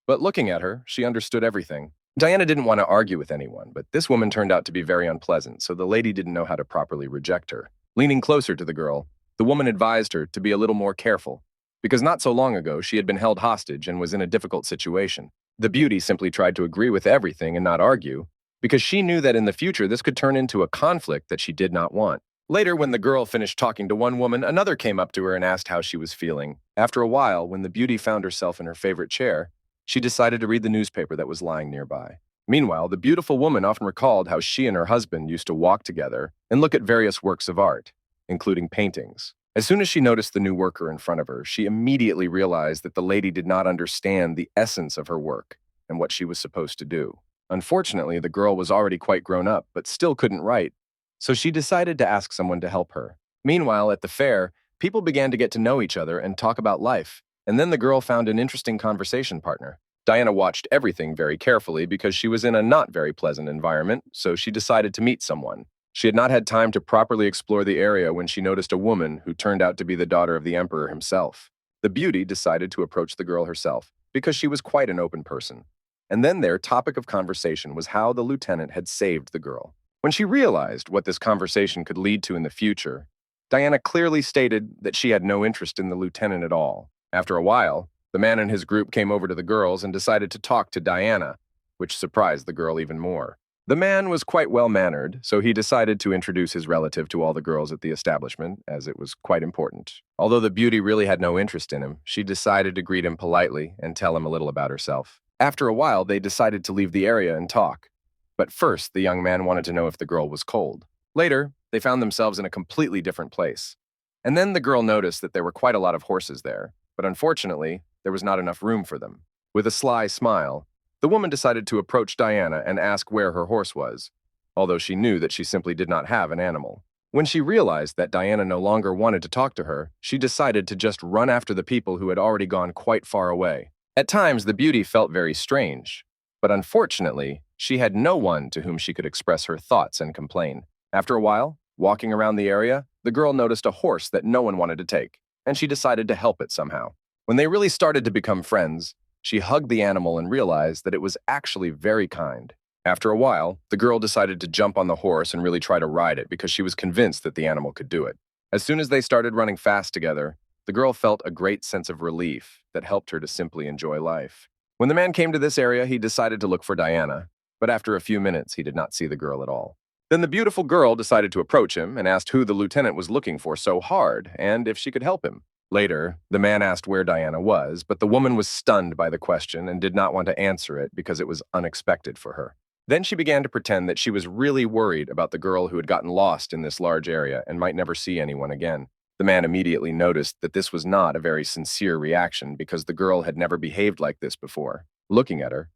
But looking at her, she understood everything. Diana didn't want to argue with anyone, but this woman turned out to be very unpleasant, so the lady didn't know how to properly reject her. Leaning closer to the girl, the woman advised her to be a little more careful, because not so long ago she had been held hostage and was in a difficult situation. The beauty simply tried to agree with everything and not argue, because she knew that in the future this could turn into a conflict that she did not want. Later, when the girl finished talking to one woman, another came up to her and asked how she was feeling. After a while, when the beauty found herself in her favorite chair, she decided to read the newspaper that was lying nearby. Meanwhile, the beautiful woman often recalled how she and her husband used to walk together and look at various works of art, including paintings. As soon as she noticed the new worker in front of her, she immediately realized that the lady did not understand the essence of her work and what she was supposed to do. Unfortunately, the girl was already quite grown up, but still couldn't write, so she decided to ask someone to help her. Meanwhile, at the fair, people began to get to know each other and talk about life, and then the girl found an interesting conversation partner. Diana watched everything very carefully because she was in a not very pleasant environment, so she decided to meet someone. She had not had time to properly explore the area when she noticed a woman who turned out to be the daughter of the emperor himself. The beauty decided to approach the girl herself because she was quite an open person. And then their topic of conversation was how the lieutenant had saved the girl. When she realized what this conversation could lead to in the future, Diana clearly stated that she had no interest in the lieutenant at all. After a while, the man and his group came over to the girls and decided to talk to Diana, which surprised the girl even more. The man was quite well-mannered, so he decided to introduce his relative to all the girls at the establishment, as it was quite important. Although the beauty really had no interest in him, she decided to greet him politely and tell him a little about herself. After a while, they decided to leave the area and talk. But first, the young man wanted to know if the girl was cold. Later, they found themselves in a completely different place. And then the girl noticed that there were quite a lot of horses there, but unfortunately, there was not enough room for them. With a sly smile, the woman decided to approach Diana and ask where her horse was, although she knew that she simply did not have an animal. When she realized that Diana no longer wanted to talk to her, she decided to just run after the people who had already gone quite far away. At times, the beauty felt very strange, but unfortunately, she had no one to whom she could express her thoughts and complain. After a while, walking around the area, the girl noticed a horse that no one wanted to take, and she decided to help it somehow. When they really started to become friends, she hugged the animal and realized that it was actually very kind. After a while, the girl decided to jump on the horse and really try to ride it because she was convinced that the animal could do it. As soon as they started running fast together, the girl felt a great sense of relief that helped her to simply enjoy life. When the man came to this area, he decided to look for Diana, but after a few minutes, he did not see the girl at all. Then the beautiful girl decided to approach him and asked who the lieutenant was looking for so hard and if she could help him. Later, the man asked where Diana was, but the woman was stunned by the question and did not want to answer it because it was unexpected for her. Then she began to pretend that she was really worried about the girl who had gotten lost in this large area and might never see anyone again. The man immediately noticed that this was not a very sincere reaction because the girl had never behaved like this before. Looking at her,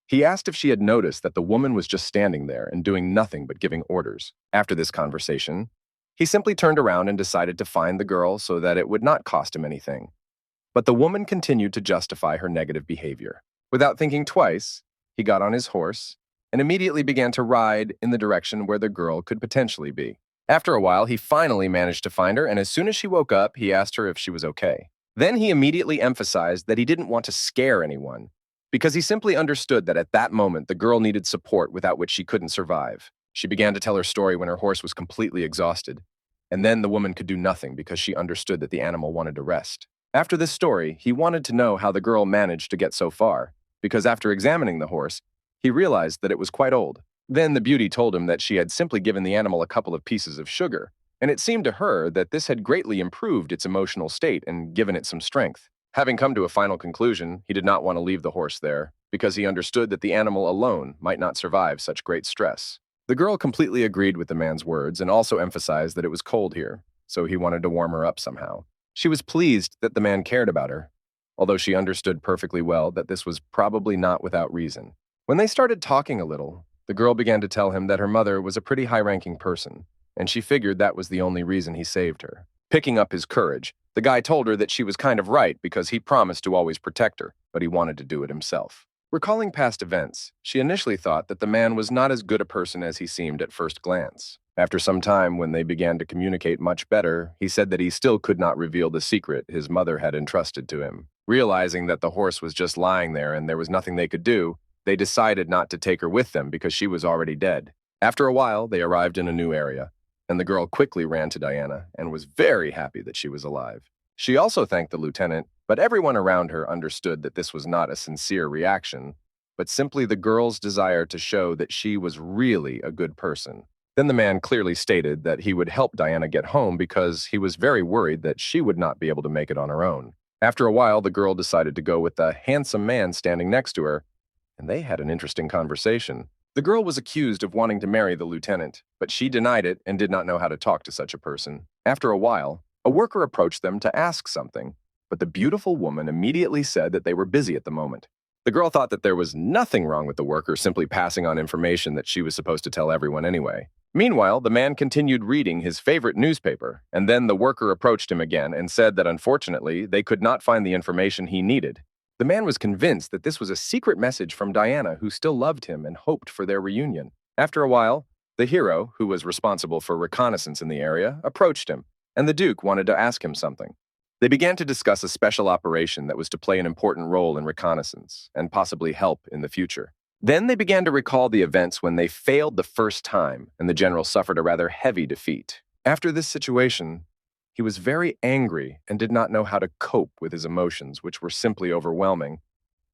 he asked if she had noticed that the woman was just standing there and doing nothing but giving orders. After this conversation, he simply turned around and decided to find the girl so that it would not cost him anything. But the woman continued to justify her negative behavior. Without thinking twice, he got on his horse and immediately began to ride in the direction where the girl could potentially be. After a while, he finally managed to find her, and as soon as she woke up, he asked her if she was okay. Then he immediately emphasized that he didn't want to scare anyone, because he simply understood that at that moment the girl needed support without which she couldn't survive. She began to tell her story when her horse was completely exhausted, and then the woman could do nothing because she understood that the animal wanted to rest. After this story, he wanted to know how the girl managed to get so far, because after examining the horse, he realized that it was quite old. Then the beauty told him that she had simply given the animal a couple of pieces of sugar, and it seemed to her that this had greatly improved its emotional state and given it some strength. Having come to a final conclusion, he did not want to leave the horse there, because he understood that the animal alone might not survive such great stress. The girl completely agreed with the man's words and also emphasized that it was cold here, so he wanted to warm her up somehow. She was pleased that the man cared about her, although she understood perfectly well that this was probably not without reason. When they started talking a little, the girl began to tell him that her mother was a pretty high-ranking person, and she figured that was the only reason he saved her. Picking up his courage, the guy told her that she was kind of right because he promised to always protect her, but he wanted to do it himself. Recalling past events, she initially thought that the man was not as good a person as he seemed at first glance. After some time, when they began to communicate much better, he said that he still could not reveal the secret his mother had entrusted to him. Realizing that the horse was just lying there and there was nothing they could do, they decided not to take her with them because she was already dead. After a while, they arrived in a new area, and the girl quickly ran to Diana and was very happy that she was alive. She also thanked the lieutenant, but everyone around her understood that this was not a sincere reaction, but simply the girl's desire to show that she was really a good person. Then the man clearly stated that he would help Diana get home because he was very worried that she would not be able to make it on her own. After a while, the girl decided to go with the handsome man standing next to her, and they had an interesting conversation. The girl was accused of wanting to marry the lieutenant, but she denied it and did not know how to talk to such a person. After a while, a worker approached them to ask something, but the beautiful woman immediately said that they were busy at the moment. The girl thought that there was nothing wrong with the worker simply passing on information that she was supposed to tell everyone anyway. Meanwhile, the man continued reading his favorite newspaper, and then the worker approached him again and said that unfortunately they could not find the information he needed. The man was convinced that this was a secret message from Diana, who still loved him and hoped for their reunion. After a while, the hero, who was responsible for reconnaissance in the area, approached him, and the Duke wanted to ask him something. They began to discuss a special operation that was to play an important role in reconnaissance and possibly help in the future. Then they began to recall the events when they failed the first time and the general suffered a rather heavy defeat. After this situation, he was very angry and did not know how to cope with his emotions, which were simply overwhelming,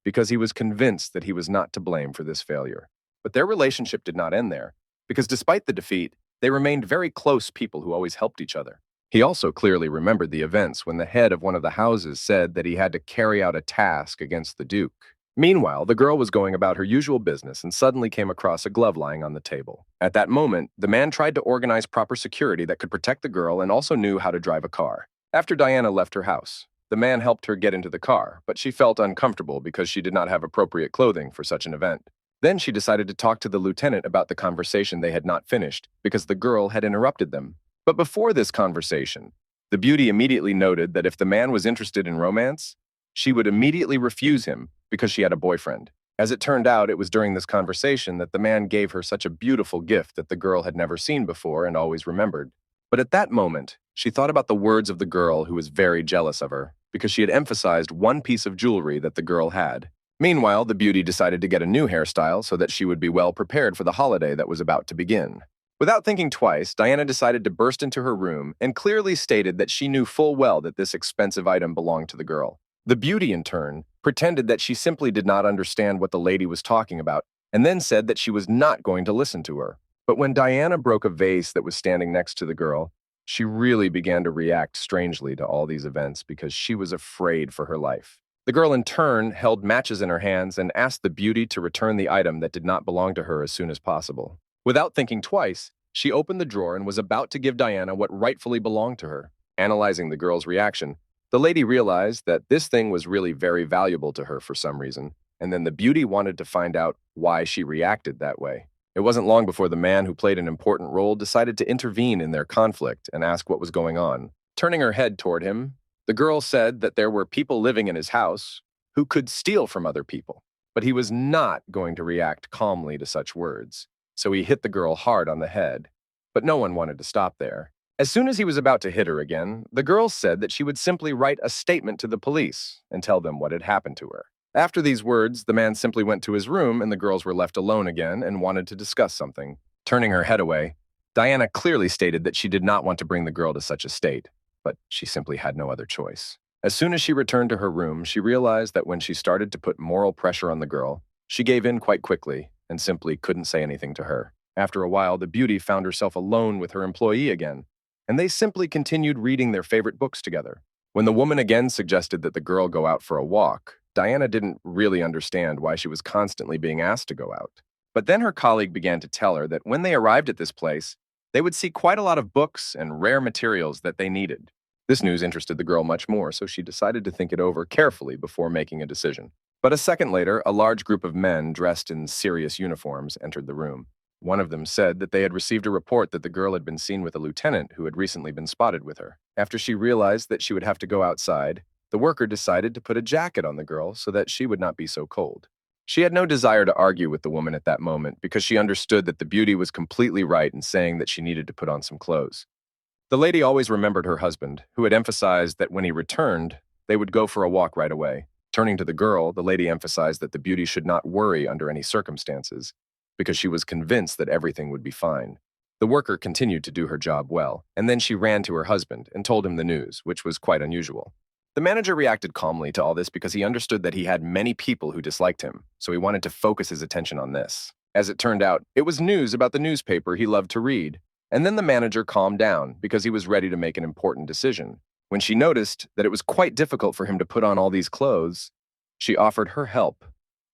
because he was convinced that he was not to blame for this failure. But their relationship did not end there, because despite the defeat, they remained very close people who always helped each other. He also clearly remembered the events when the head of one of the houses said that he had to carry out a task against the Duke. Meanwhile, the girl was going about her usual business and suddenly came across a glove lying on the table. At that moment, the man tried to organize proper security that could protect the girl and also knew how to drive a car. After Diana left her house, the man helped her get into the car, but she felt uncomfortable because she did not have appropriate clothing for such an event. Then she decided to talk to the lieutenant about the conversation they had not finished because the girl had interrupted them. But before this conversation, the beauty immediately noted that if the man was interested in romance, she would immediately refuse him because she had a boyfriend. As it turned out, it was during this conversation that the man gave her such a beautiful gift that the girl had never seen before and always remembered. But at that moment, she thought about the words of the girl who was very jealous of her because she had emphasized one piece of jewelry that the girl had. Meanwhile, the beauty decided to get a new hairstyle so that she would be well prepared for the holiday that was about to begin. Without thinking twice, Diana decided to burst into her room and clearly stated that she knew full well that this expensive item belonged to the girl. The beauty, in turn, pretended that she simply did not understand what the lady was talking about and then said that she was not going to listen to her. But when Diana broke a vase that was standing next to the girl, she really began to react strangely to all these events because she was afraid for her life. The girl, in turn, held matches in her hands and asked the beauty to return the item that did not belong to her as soon as possible. Without thinking twice, she opened the drawer and was about to give Diana what rightfully belonged to her. Analyzing the girl's reaction, the lady realized that this thing was really very valuable to her for some reason, and then the beauty wanted to find out why she reacted that way. It wasn't long before the man who played an important role decided to intervene in their conflict and ask what was going on. Turning her head toward him, the girl said that there were people living in his house who could steal from other people, but he was not going to react calmly to such words. So he hit the girl hard on the head, but no one wanted to stop there. As soon as he was about to hit her again, the girl said that she would simply write a statement to the police and tell them what had happened to her. After these words, the man simply went to his room and the girls were left alone again and wanted to discuss something. Turning her head away, Diana clearly stated that she did not want to bring the girl to such a state, but she simply had no other choice. As soon as she returned to her room, she realized that when she started to put moral pressure on the girl, she gave in quite quickly and simply couldn't say anything to her. After a while, the beauty found herself alone with her employee again, and they simply continued reading their favorite books together. When the woman again suggested that the girl go out for a walk, Diana didn't really understand why she was constantly being asked to go out. But then her colleague began to tell her that when they arrived at this place, they would see quite a lot of books and rare materials that they needed. This news interested the girl much more, so she decided to think it over carefully before making a decision. But a second later, a large group of men dressed in serious uniforms entered the room. One of them said that they had received a report that the girl had been seen with a lieutenant who had recently been spotted with her. After she realized that she would have to go outside, the worker decided to put a jacket on the girl so that she would not be so cold. She had no desire to argue with the woman at that moment because she understood that the beauty was completely right in saying that she needed to put on some clothes. The lady always remembered her husband, who had emphasized that when he returned, they would go for a walk right away. Turning to the girl, the lady emphasized that the beauty should not worry under any circumstances, because she was convinced that everything would be fine. The worker continued to do her job well, and then she ran to her husband and told him the news, which was quite unusual. The manager reacted calmly to all this because he understood that he had many people who disliked him, so he wanted to focus his attention on this. As it turned out, it was news about the newspaper he loved to read, and then the manager calmed down because he was ready to make an important decision. When she noticed that it was quite difficult for him to put on all these clothes, she offered her help,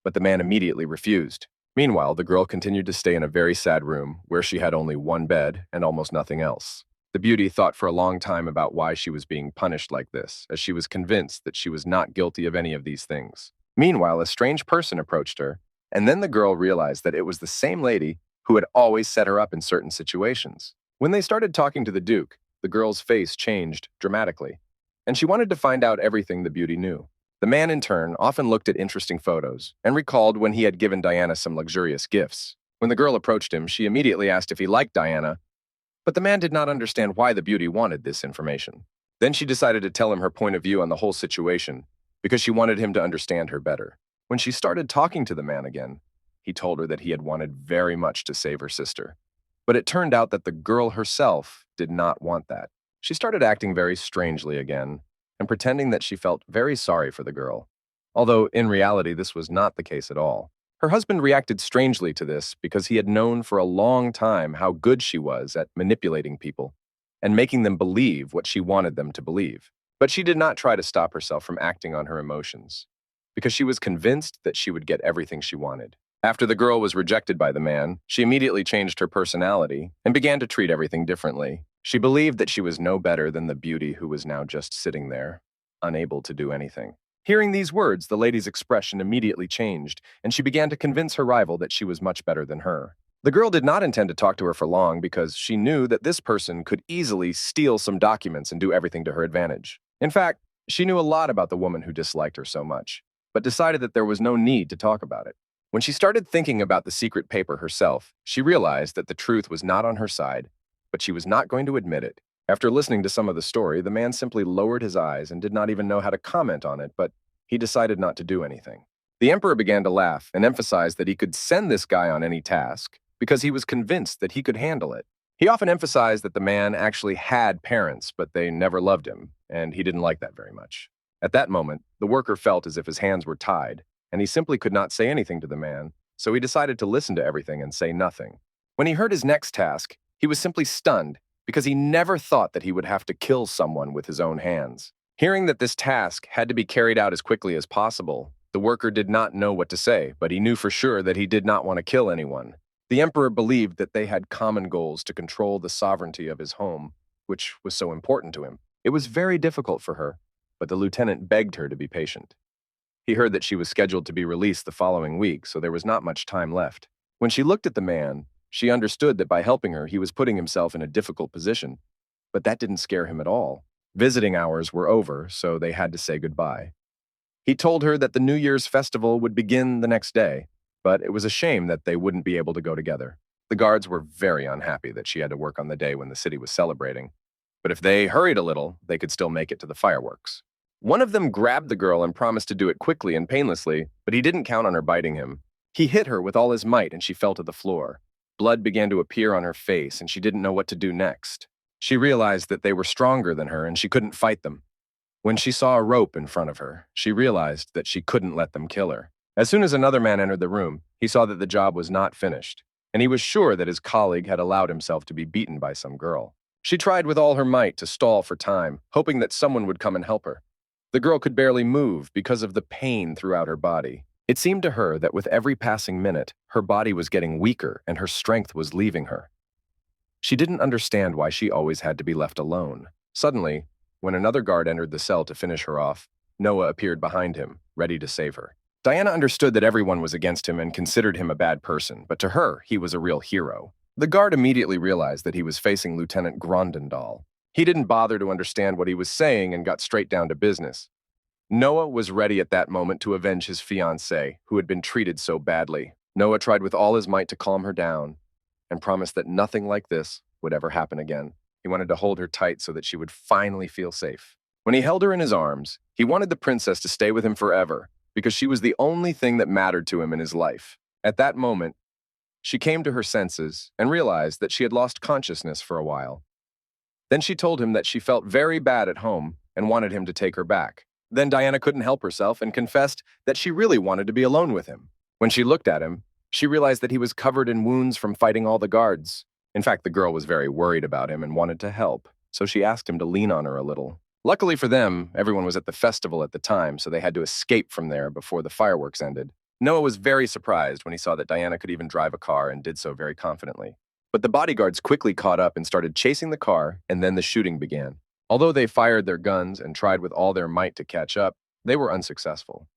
but the man immediately refused. Meanwhile, the girl continued to stay in a very sad room where she had only one bed and almost nothing else. The beauty thought for a long time about why she was being punished like this, as she was convinced that she was not guilty of any of these things. Meanwhile, a strange person approached her, and then the girl realized that it was the same lady who had always set her up in certain situations. When they started talking to the Duke, the girl's face changed dramatically, and she wanted to find out everything the beauty knew. The man, in turn, often looked at interesting photos and recalled when he had given Diana some luxurious gifts. When the girl approached him, she immediately asked if he liked Diana, but the man did not understand why the beauty wanted this information. Then she decided to tell him her point of view on the whole situation because she wanted him to understand her better. When she started talking to the man again, he told her that he had wanted very much to save her sister. But it turned out that the girl herself did not want that. She started acting very strangely again and pretending that she felt very sorry for the girl, although in reality this was not the case at all. Her husband reacted strangely to this because he had known for a long time how good she was at manipulating people and making them believe what she wanted them to believe. But she did not try to stop herself from acting on her emotions because she was convinced that she would get everything she wanted. After the girl was rejected by the man, she immediately changed her personality and began to treat everything differently. She believed that she was no better than the beauty who was now just sitting there, unable to do anything. Hearing these words, the lady's expression immediately changed, and she began to convince her rival that she was much better than her. The girl did not intend to talk to her for long because she knew that this person could easily steal some documents and do everything to her advantage. In fact, she knew a lot about the woman who disliked her so much, but decided that there was no need to talk about it. When she started thinking about the secret paper herself, she realized that the truth was not on her side, but she was not going to admit it. After listening to some of the story, the man simply lowered his eyes and did not even know how to comment on it, but he decided not to do anything. The emperor began to laugh and emphasized that he could send this guy on any task because he was convinced that he could handle it. He often emphasized that the man actually had parents, but they never loved him, and he didn't like that very much. At that moment, the worker felt as if his hands were tied, and he simply could not say anything to the man, so he decided to listen to everything and say nothing. When he heard his next task, he was simply stunned because he never thought that he would have to kill someone with his own hands. Hearing that this task had to be carried out as quickly as possible, the worker did not know what to say, but he knew for sure that he did not want to kill anyone. The emperor believed that they had common goals to control the sovereignty of his home, which was so important to him. It was very difficult for her, but the lieutenant begged her to be patient. He heard that she was scheduled to be released the following week, so there was not much time left. When she looked at the man, she understood that by helping her, he was putting himself in a difficult position, but that didn't scare him at all. Visiting hours were over, so they had to say goodbye. He told her that the New Year's festival would begin the next day, but it was a shame that they wouldn't be able to go together. The guards were very unhappy that she had to work on the day when the city was celebrating, but if they hurried a little, they could still make it to the fireworks. One of them grabbed the girl and promised to do it quickly and painlessly, but he didn't count on her biting him. He hit her with all his might and she fell to the floor. Blood began to appear on her face and she didn't know what to do next. She realized that they were stronger than her and she couldn't fight them. When she saw a rope in front of her, she realized that she couldn't let them kill her. As soon as another man entered the room, he saw that the job was not finished, and he was sure that his colleague had allowed himself to be beaten by some girl. She tried with all her might to stall for time, hoping that someone would come and help her. The girl could barely move because of the pain throughout her body. It seemed to her that with every passing minute, her body was getting weaker and her strength was leaving her. She didn't understand why she always had to be left alone. Suddenly, when another guard entered the cell to finish her off, Noah appeared behind him, ready to save her. Diana understood that everyone was against him and considered him a bad person, but to her, he was a real hero. The guard immediately realized that he was facing Lieutenant Grondendal. He didn't bother to understand what he was saying and got straight down to business. Noah was ready at that moment to avenge his fiancée, who had been treated so badly. Noah tried with all his might to calm her down and promised that nothing like this would ever happen again. He wanted to hold her tight so that she would finally feel safe. When he held her in his arms, he wanted the princess to stay with him forever because she was the only thing that mattered to him in his life. At that moment, she came to her senses and realized that she had lost consciousness for a while. Then she told him that she felt very bad at home and wanted him to take her back. Then Diana couldn't help herself and confessed that she really wanted to be alone with him. When she looked at him, she realized that he was covered in wounds from fighting all the guards. In fact, the girl was very worried about him and wanted to help, so she asked him to lean on her a little. Luckily for them, everyone was at the festival at the time, so they had to escape from there before the fireworks ended. Noah was very surprised when he saw that Diana could even drive a car and did so very confidently. But the bodyguards quickly caught up and started chasing the car, and then the shooting began. Although they fired their guns and tried with all their might to catch up, they were unsuccessful.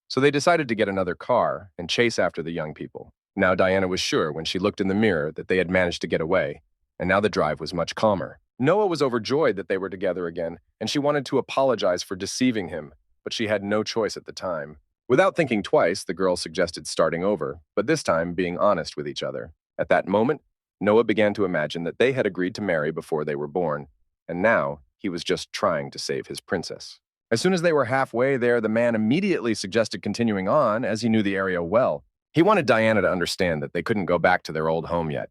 So they decided to get another car and chase after the young people. Now Diana was sure when she looked in the mirror that they had managed to get away, and now the drive was much calmer. Noah was overjoyed that they were together again, and she wanted to apologize for deceiving him, but she had no choice at the time. Without thinking twice, the girl suggested starting over, but this time being honest with each other. At that moment, Noah began to imagine that they had agreed to marry before they were born, and now he was just trying to save his princess. As soon as they were halfway there, the man immediately suggested continuing on, as he knew the area well. He wanted Diana to understand that they couldn't go back to their old home yet.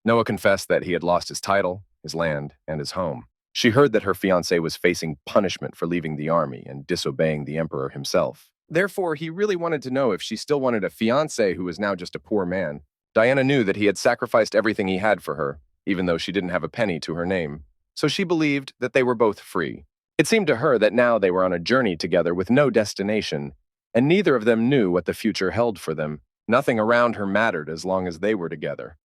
Noah confessed that he had lost his title, his land, and his home. She heard that her fiancé was facing punishment for leaving the army and disobeying the emperor himself. Therefore, he really wanted to know if she still wanted a fiancé who was now just a poor man. Diana knew that he had sacrificed everything he had for her, even though she didn't have a penny to her name. So she believed that they were both free. It seemed to her that now they were on a journey together with no destination, and neither of them knew what the future held for them. Nothing around her mattered as long as they were together.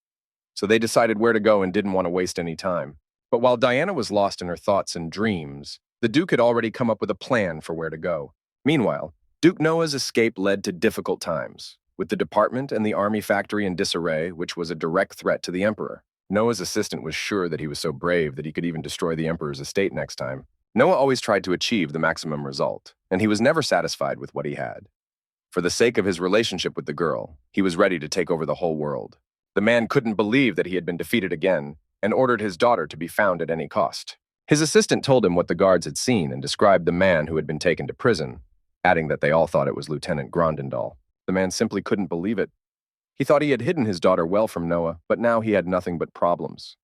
So they decided where to go and didn't want to waste any time. But while Diana was lost in her thoughts and dreams, the Duke had already come up with a plan for where to go. Meanwhile, Duke Noah's escape led to difficult times, with the department and the army factory in disarray, which was a direct threat to the emperor. Noah's assistant was sure that he was so brave that he could even destroy the emperor's estate next time. Noah always tried to achieve the maximum result, and he was never satisfied with what he had. For the sake of his relationship with the girl, he was ready to take over the whole world. The man couldn't believe that he had been defeated again, and ordered his daughter to be found at any cost. His assistant told him what the guards had seen and described the man who had been taken to prison, adding that they all thought it was Lieutenant Grondendal. The man simply couldn't believe it. He thought he had hidden his daughter well from Noah, but now he had nothing but problems.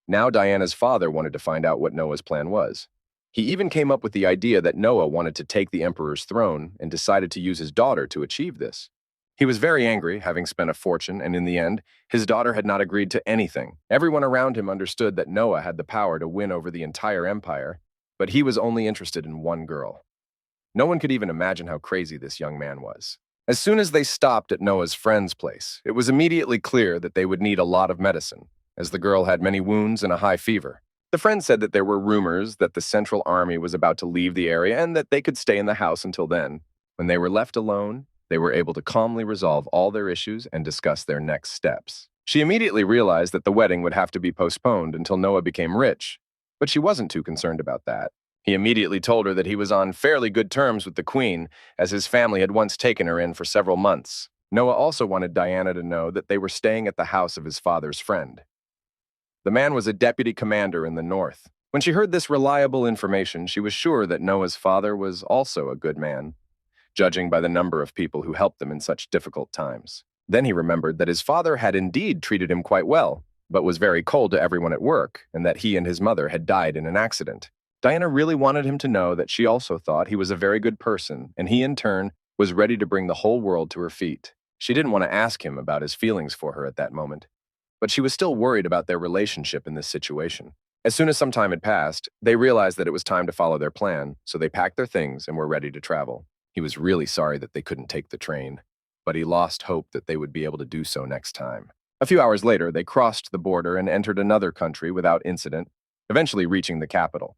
Now Diana's father wanted to find out what Noah's plan was. He even came up with the idea that Noah wanted to take the emperor's throne and decided to use his daughter to achieve this. He was very angry, having spent a fortune, and in the end, his daughter had not agreed to anything. Everyone around him understood that Noah had the power to win over the entire empire, but he was only interested in one girl. No one could even imagine how crazy this young man was. As soon as they stopped at Noah's friend's place, it was immediately clear that they would need a lot of medicine, as the girl had many wounds and a high fever. The friend said that there were rumors that the Central Army was about to leave the area and that they could stay in the house until then. When they were left alone, they were able to calmly resolve all their issues and discuss their next steps. She immediately realized that the wedding would have to be postponed until Noah became rich, but she wasn't too concerned about that. He immediately told her that he was on fairly good terms with the queen, as his family had once taken her in for several months. Noah also wanted Diana to know that they were staying at the house of his father's friend. The man was a deputy commander in the north. When she heard this reliable information, she was sure that Noah's father was also a good man, judging by the number of people who helped them in such difficult times. Then he remembered that his father had indeed treated him quite well, but was very cold to everyone at work, and that he and his mother had died in an accident. Diana really wanted him to know that she also thought he was a very good person, and he, in turn, was ready to bring the whole world to her feet. She didn't want to ask him about his feelings for her at that moment, but she was still worried about their relationship in this situation. As soon as some time had passed, they realized that it was time to follow their plan, so they packed their things and were ready to travel. He was really sorry that they couldn't take the train, but he lost hope that they would be able to do so next time. A few hours later, they crossed the border and entered another country without incident, eventually reaching the capital.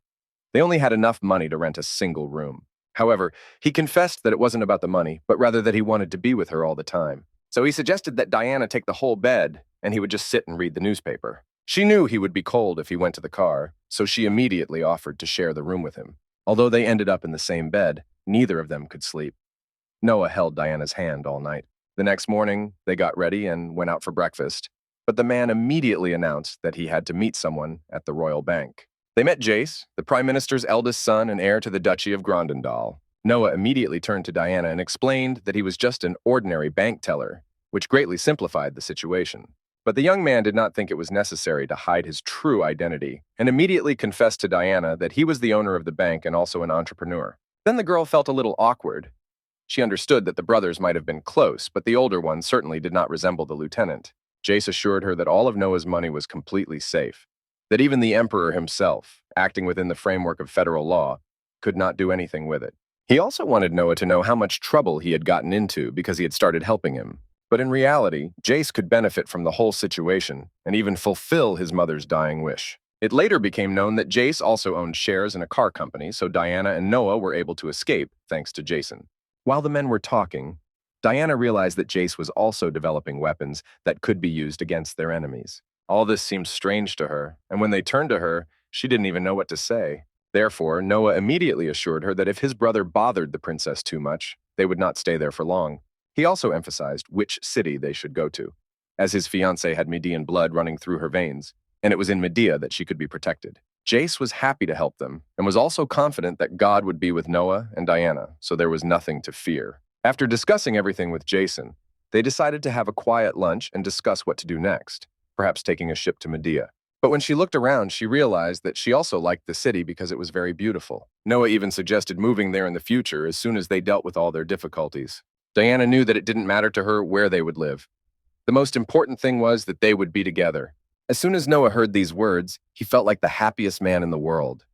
They only had enough money to rent a single room. However, he confessed that it wasn't about the money, but rather that he wanted to be with her all the time. So he suggested that Diana take the whole bed, and he would just sit and read the newspaper. She knew he would be cold if he went to the car, so she immediately offered to share the room with him. Although they ended up in the same bed, neither of them could sleep. Noah held Diana's hand all night. The next morning, they got ready and went out for breakfast, but the man immediately announced that he had to meet someone at the royal bank. They met Jace, the Prime Minister's eldest son and heir to the Duchy of Grondendal. Noah immediately turned to Diana and explained that he was just an ordinary bank teller, which greatly simplified the situation. But the young man did not think it was necessary to hide his true identity, and immediately confessed to Diana that he was the owner of the bank and also an entrepreneur. Then the girl felt a little awkward. She understood that the brothers might have been close, but the older one certainly did not resemble the lieutenant. Jace assured her that all of Noah's money was completely safe, that even the emperor himself, acting within the framework of federal law, could not do anything with it. He also wanted Noah to know how much trouble he had gotten into because he had started helping him. But in reality, Jace could benefit from the whole situation and even fulfill his mother's dying wish. It later became known that Jace also owned shares in a car company, so Diana and Noah were able to escape thanks to Jason. While the men were talking, Diana realized that Jace was also developing weapons that could be used against their enemies. All this seemed strange to her, and when they turned to her, she didn't even know what to say. Therefore, Noah immediately assured her that if his brother bothered the princess too much, they would not stay there for long. He also emphasized which city they should go to, as his fiancée had Median blood running through her veins, and it was in Medea that she could be protected. Jace was happy to help them, and was also confident that God would be with Noah and Diana, so there was nothing to fear. After discussing everything with Jason, they decided to have a quiet lunch and discuss what to do next, perhaps taking a ship to Medea. But when she looked around, she realized that she also liked the city because it was very beautiful. Noah even suggested moving there in the future as soon as they dealt with all their difficulties. Diana knew that it didn't matter to her where they would live. The most important thing was that they would be together. As soon as Noah heard these words, he felt like the happiest man in the world.